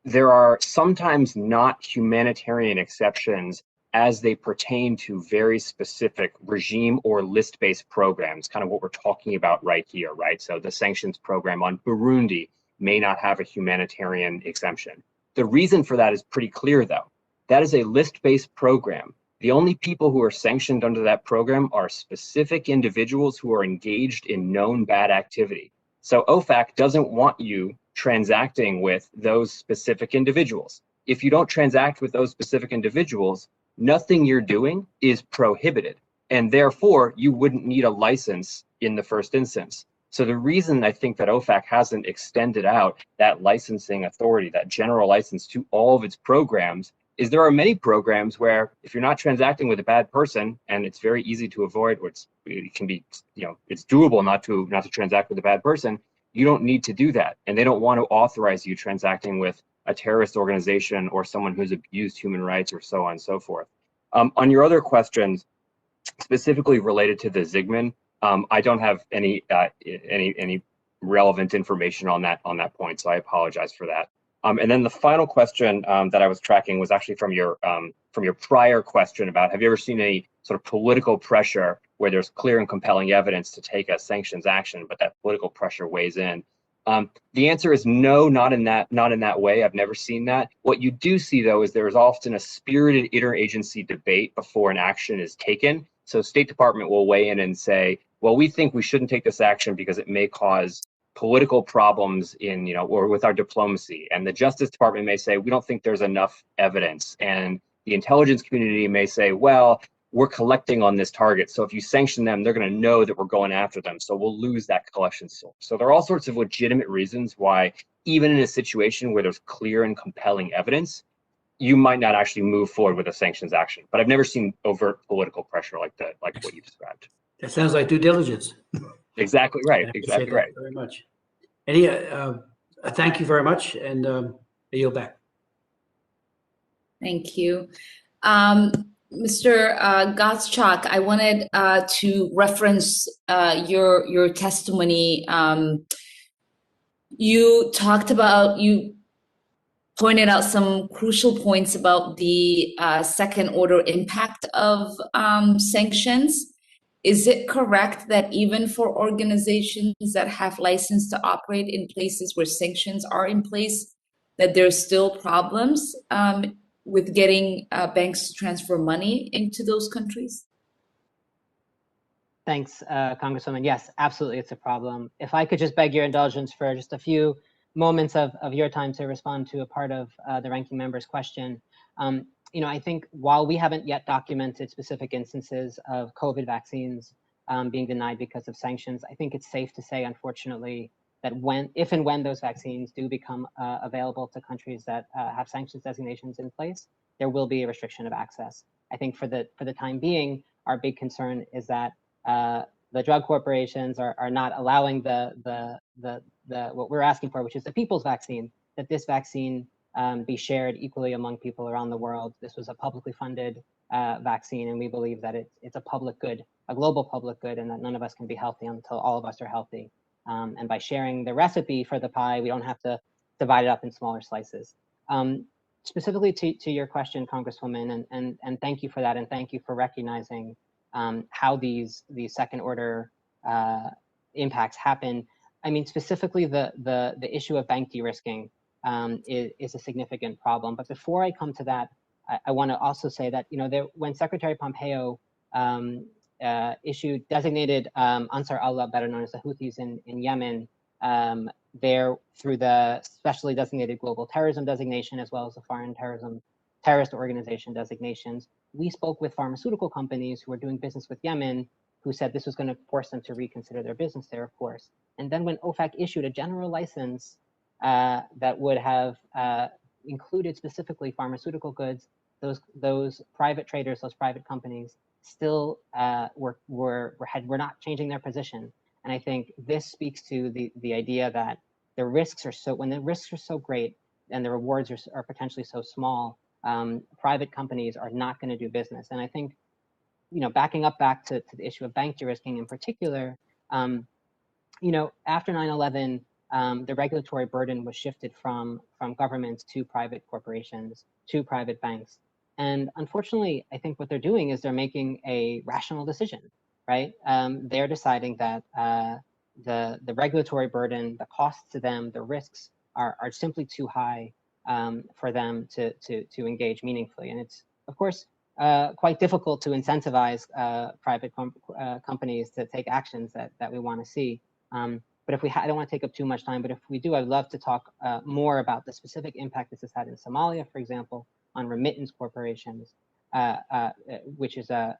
there are sometimes not humanitarian exceptions as they pertain to very specific regime or list-based programs, kind of what we're talking about right here, right? So the sanctions program on Burundi may not have a humanitarian exemption. The reason for that is pretty clear, though. That is a list-based program. The only people who are sanctioned under that program are specific individuals who are engaged in known bad activity. So OFAC doesn't want you transacting with those specific individuals. If you don't transact with those specific individuals, nothing you're doing is prohibited, and therefore you wouldn't need a license in the first instance. So the reason I think that OFAC hasn't extended out that licensing authority, that general license, to all of its programs is there are many programs where if you're not transacting with a bad person, and it's very easy to avoid, or it can be, it's doable not to transact with a bad person, you don't need to do that. And they don't want to authorize you transacting with a terrorist organization or someone who's abused human rights or so on and so forth. On your other questions, specifically related to the Zygmunt, I don't have any relevant information on that point, so I apologize for that. And then the final question that I was tracking was actually from your prior question about, have you ever seen any sort of political pressure where there's clear and compelling evidence to take a sanctions action, but that political pressure weighs in? The answer is no, not in that way. I've never seen that. What you do see, though, is there is often a spirited interagency debate before an action is taken. So State Department will weigh in and say, well, we think we shouldn't take this action because it may cause political problems in, or with our diplomacy. And the Justice Department may say, we don't think there's enough evidence. And the intelligence community may say, well, we're collecting on this target. So if you sanction them, they're going to know that we're going after them. So we'll lose that collection source. So there are all sorts of legitimate reasons why, even in a situation where there's clear and compelling evidence, you might not actually move forward with a sanctions action. But I've never seen overt political pressure like that, like what you described. That sounds like due diligence. Exactly right. Exactly right. Very much. Any, thank you very much, and I yield back. Thank you. Mr. Gottschalk, I wanted to reference your testimony. You pointed out some crucial points about the second order impact of sanctions. Is it correct that even for organizations that have license to operate in places where sanctions are in place, that there's still problems with getting banks to transfer money into those countries? Thanks, Congresswoman. Yes, absolutely, it's a problem. If I could just beg your indulgence for just a few moments of your time to respond to a part of the ranking member's question. I think while we haven't yet documented specific instances of COVID vaccines being denied because of sanctions, I think it's safe to say, unfortunately, that if and when those vaccines do become available to countries that have sanctions designations in place, there will be a restriction of access. I think for the time being, our big concern is that the drug corporations are not allowing the what we're asking for, which is the people's vaccine, that this vaccine be shared equally among people around the world. This was a publicly funded vaccine, and we believe that it's a public good, a global public good, and that none of us can be healthy until all of us are healthy. And by sharing the recipe for the pie, we don't have to divide it up in smaller slices. Specifically to your question, Congresswoman, and thank you for that, and thank you for recognizing how these second order impacts happen. I mean, specifically the issue of bank de-risking is a significant problem. But before I come to that, I want to also say that when Secretary Pompeo designated Ansar Allah, better known as the Houthis in Yemen, there through the specially designated global terrorism designation as well as the foreign terrorist organization designations, we spoke with pharmaceutical companies who were doing business with Yemen, who said this was going to force them to reconsider their business there, of course. And then when OFAC issued a general license that would have included specifically pharmaceutical goods, those private traders, those private companies, still were not changing their position. And I think this speaks to the idea that when the risks are so great and the rewards are potentially so small, private companies are not going to do business. And I think, backing up back to the issue of bank de-risking in particular, after 9/11, the regulatory burden was shifted from governments to private corporations, to private banks. And unfortunately, I think what they're doing is they're making a rational decision, right? They're deciding that the regulatory burden, the costs to them, the risks are simply too high for them to engage meaningfully. And it's, of course, quite difficult to incentivize private companies to take actions that we want to see. But if I don't want to take up too much time, but if we do, I'd love to talk more about the specific impact this has had in Somalia, for example, on remittance corporations, which is a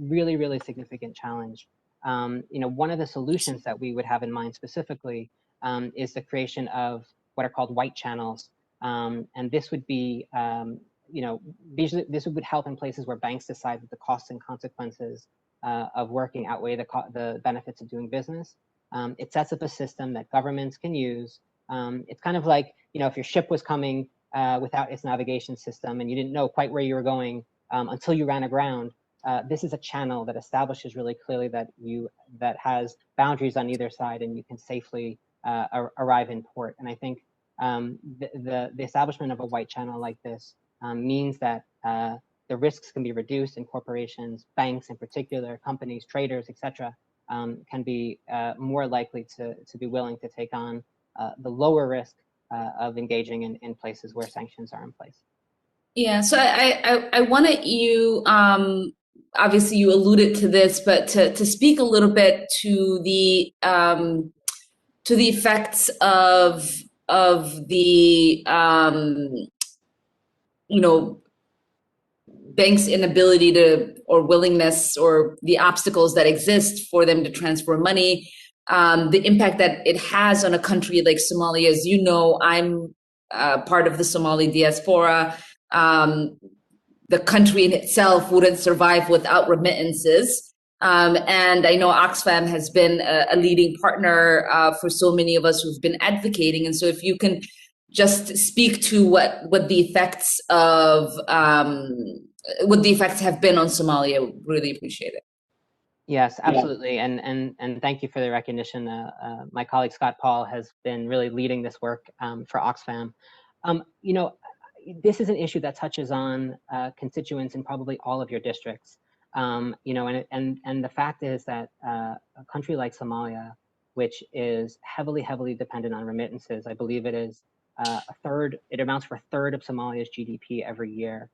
really, really significant challenge. One of the solutions that we would have in mind specifically is the creation of what are called white channels. And this would be, this would help in places where banks decide that the costs and consequences of working outweigh the benefits of doing business. It sets up a system that governments can use. It's kind of like, if your ship was coming without its navigation system and you didn't know quite where you were going until you ran aground. This is a channel that establishes really clearly that has boundaries on either side, and you can safely arrive in port. And I think the establishment of a white channel like this means that the risks can be reduced, and corporations, banks in particular, companies, traders, etc., can be more likely to be willing to take on the lower risk of engaging in places where sanctions are in place. Yeah, so I wanted you, obviously you alluded to this, but to speak a little bit to the effects of the banks' inability to, or willingness, or the obstacles that exist for them to transfer money, the impact that it has on a country like Somalia. As you know, I'm part of the Somali diaspora. The country in itself wouldn't survive without remittances. And I know Oxfam has been a leading partner for so many of us who've been advocating. And so if you can just speak to what the effects of what the effects have been on Somalia, really appreciate it. Yes, absolutely. And thank you for the recognition. My colleague Scott Paul has been really leading this work for Oxfam. This is an issue that touches on constituents in probably all of your districts. And the fact is that a country like Somalia, which is heavily dependent on remittances, I believe it is it amounts for a third of Somalia's GDP every year.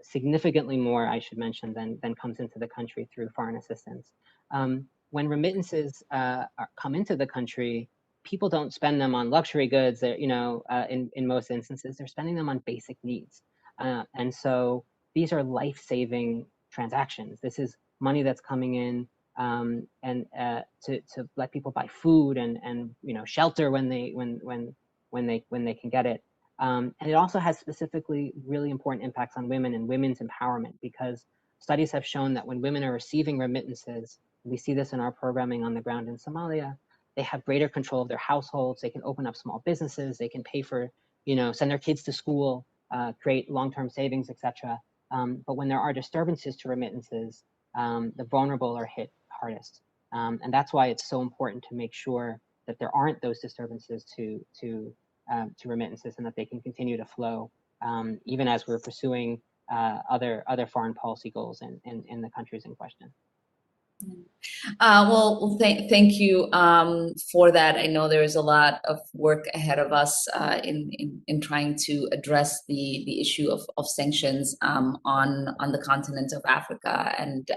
Significantly more, I should mention, than comes into the country through foreign assistance. When remittances come into the country, people don't spend them on luxury goods. In most instances, they're spending them on basic needs, and so these are life-saving transactions. This is money that's coming in to let people buy food and shelter when they can get it. And it also has specifically really important impacts on women and women's empowerment, because studies have shown that when women are receiving remittances, we see this in our programming on the ground in Somalia, they have greater control of their households, they can open up small businesses, they can pay for, send their kids to school, create long-term savings, etc. But when there are disturbances to remittances, the vulnerable are hit hardest. And that's why it's so important to make sure that there aren't those disturbances to remittances, and that they can continue to flow, even as we're pursuing other foreign policy goals in the countries in question. Thank you for that. I know there is a lot of work ahead of us in trying to address the issue of sanctions on the continent of Africa, and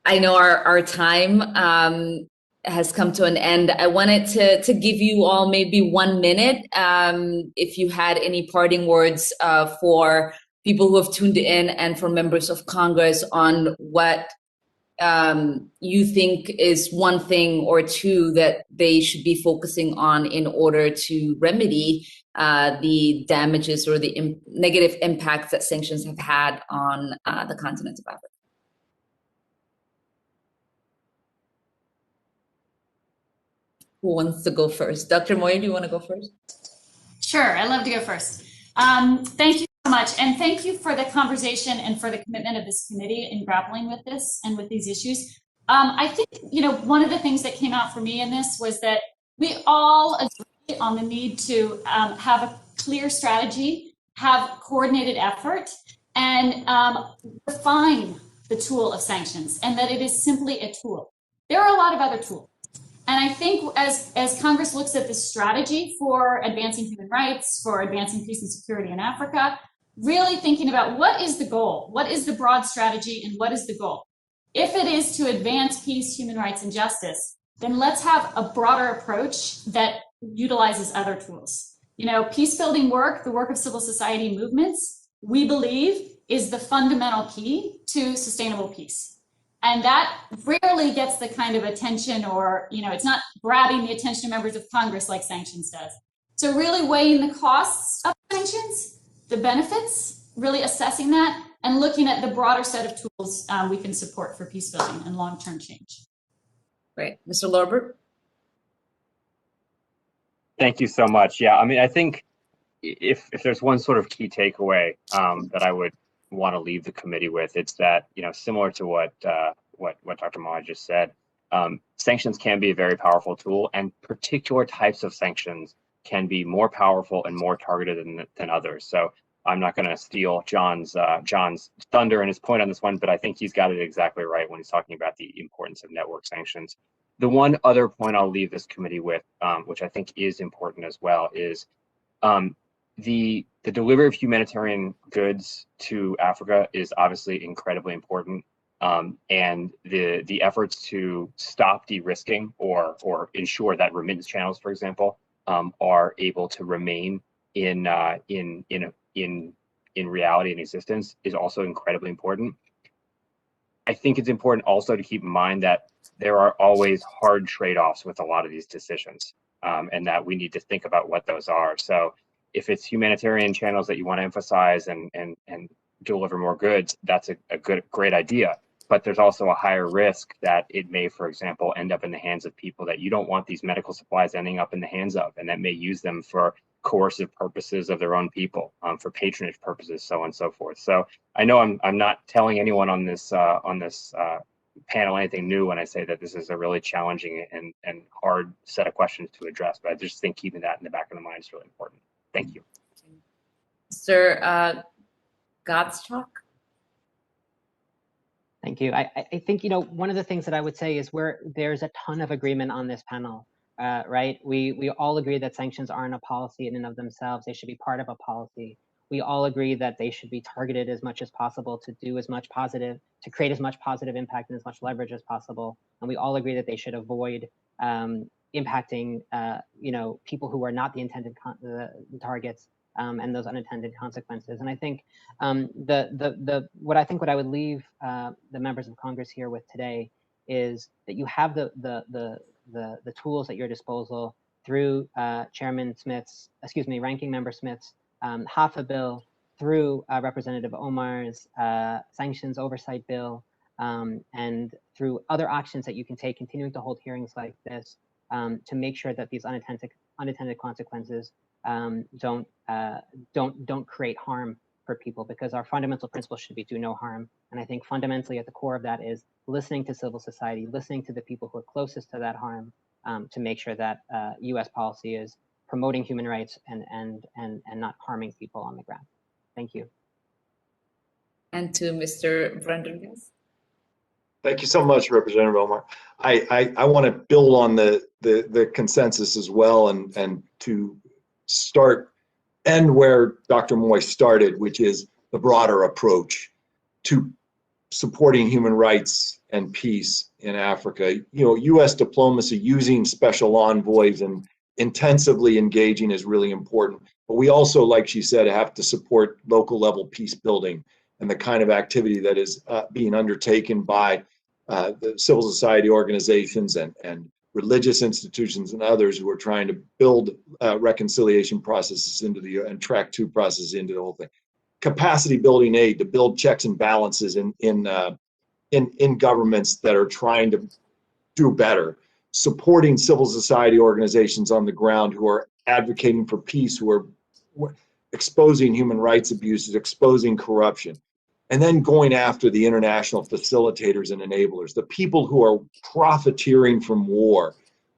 I know our time has come to an end. I wanted to give you all maybe 1 minute, if you had any parting words for people who have tuned in, and for members of Congress, on what you think is one thing or two that they should be focusing on in order to remedy the damages or the negative impacts that sanctions have had on the continent of Africa. Who wants to go first? Dr. Moyer, do you want to go first? Sure, I'd love to go first. Thank you so much. And thank you for the conversation and for the commitment of this committee in grappling with this and with these issues. I think, one of the things that came out for me in this was that we all agree on the need to have a clear strategy, have coordinated effort, and refine the tool of sanctions, and that it is simply a tool. There are a lot of other tools. And I think as Congress looks at this strategy for advancing human rights, for advancing peace and security in Africa, really thinking about what is the goal, what is the broad strategy, and what is the goal. If it is to advance peace, human rights, and justice, then let's have a broader approach that utilizes other tools. Peace building work, the work of civil society movements, we believe is the fundamental key to sustainable peace. And that rarely gets the kind of attention, or, it's not grabbing the attention of members of Congress like sanctions does. So really weighing the costs of sanctions, the benefits, really assessing that, and looking at the broader set of tools we can support for peace building and long-term change. Great. Mr. Lorbert? Thank you so much. Yeah, I think if there's one sort of key takeaway that I would want to leave the committee with, it's that, similar to what Dr. Mah just said, sanctions can be a very powerful tool, and particular types of sanctions can be more powerful and more targeted than others. So I'm not going to steal John's thunder and his point on this one, but I think he's got it exactly right when he's talking about the importance of network sanctions. The one other point I'll leave this committee with, which I think is important as well, is the delivery of humanitarian goods to Africa is obviously incredibly important, and the efforts to stop de-risking or ensure that remittance channels, for example, are able to remain in reality and existence is also incredibly important. I think it's important also to keep in mind that there are always hard trade-offs with a lot of these decisions, and that we need to think about what those are. So if it's humanitarian channels that you want to emphasize and deliver more goods, that's a great idea. But there's also a higher risk that it may, for example, end up in the hands of people that you don't want these medical supplies ending up in the hands of, and that may use them for coercive purposes of their own people, for patronage purposes, so on and so forth. So I know I'm not telling anyone on this panel anything new when I say that this is a really challenging and hard set of questions to address, but I just think keeping that in the back of the mind is really important. Thank you. Mr. Gottschalk? Thank you. I think, one of the things that I would say is there's a ton of agreement on this panel, right? We all agree that sanctions aren't a policy in and of themselves. They should be part of a policy. We all agree that they should be targeted as much as possible to do as much positive, to create as much positive impact and as much leverage as possible. And we all agree that they should avoid impacting, people who are not the intended targets and those unintended consequences. And I think what I would leave the members of Congress here with today is that you have the tools at your disposal through Ranking Member Smith's HAFA bill, through Representative Omar's sanctions oversight bill, and through other actions that you can take, continuing to hold hearings like this to make sure that these unintended consequences don't create harm for people, because our fundamental principle should be do no harm. And I think fundamentally at the core of that is listening to civil society, listening to the people who are closest to that harm, to make sure that U.S. policy is promoting human rights and not harming people on the ground. Thank you. And to Mr. Pendergrass. Thank you so much, Representative Omar. I want to build on the consensus as well, and to end where Dr. Moy started, which is the broader approach to supporting human rights and peace in Africa. U.S. diplomacy using special envoys and intensively engaging is really important. But we also, like she said, have to support local level peace building and the kind of activity that is being undertaken by the civil society organizations and religious institutions and others who are trying to build reconciliation processes and track two processes into the whole thing. Capacity building aid to build checks and balances in governments that are trying to do better. Supporting civil society organizations on the ground who are advocating for peace, who are exposing human rights abuses, exposing corruption. and then going after the international facilitators and enablers, the people who are profiteering from war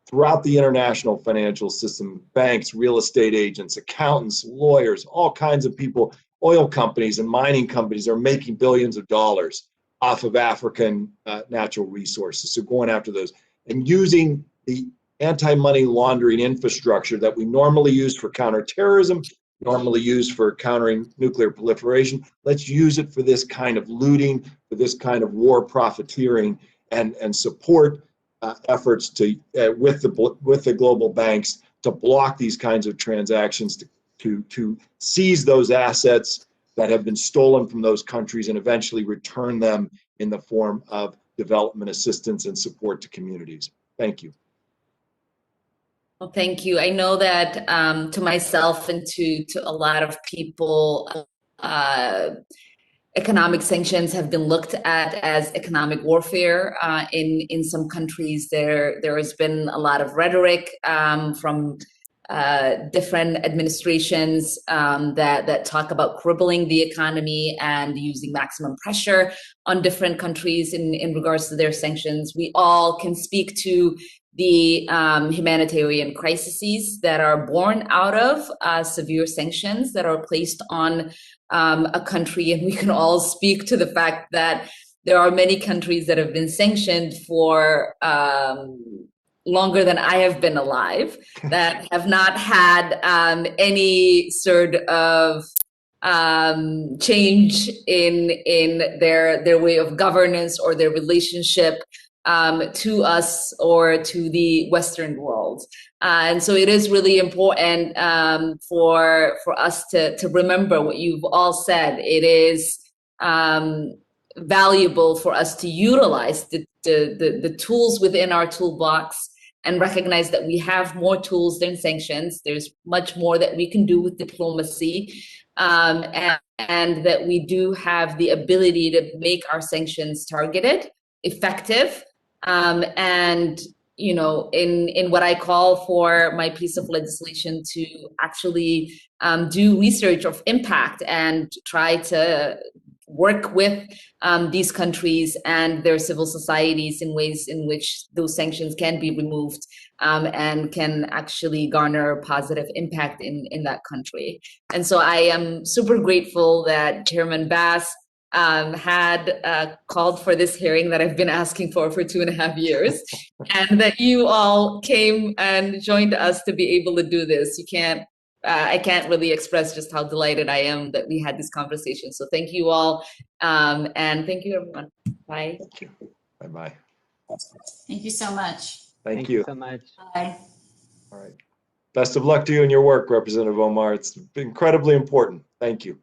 throughout the international financial system, banks, real estate agents, accountants, lawyers, all kinds of people, oil companies and mining companies are making billions of dollars off of African natural resources. So going after those and using the anti-money laundering infrastructure that we normally use for counterterrorism, normally used for countering nuclear proliferation. Let's use it for this kind of looting, for this kind of war profiteering, and support efforts to with the global banks to block these kinds of transactions, to seize those assets that have been stolen from those countries and eventually return them in the form of development assistance and support to communities. Thank you. Well, thank you. I know that to myself and to a lot of people, economic sanctions have been looked at as economic warfare. In some countries, there has been a lot of rhetoric from different administrations that talk about crippling the economy and using maximum pressure on different countries in regards to their sanctions. We all can speak to the humanitarian crises that are born out of severe sanctions that are placed on a country. And we can all speak to the fact that there are many countries that have been sanctioned for longer than I have been alive, that have not had any sort of change in their way of governance or their relationship to us or to the Western world. And so it is really important for us to remember what you've all said. It is valuable for us to utilize the tools within our toolbox and recognize that we have more tools than sanctions. There's much more that we can do with diplomacy, and that we do have the ability to make our sanctions targeted, effective, and in what I call for my piece of legislation to actually do research of impact and try to work with these countries and their civil societies in ways in which those sanctions can be removed and can actually garner positive impact in that country. And so I am super grateful that Chairman Bass had called for this hearing that I've been asking for 2.5 years, and that you all came and joined us to be able to do this. I can't really express just how delighted I am that we had this conversation. So thank you all, and thank you everyone. Bye. Thank you. Bye-bye. Thank you so much. Thank you. so much. Bye. All right. Best of luck to you in your work, Representative Omar. It's incredibly important. Thank you.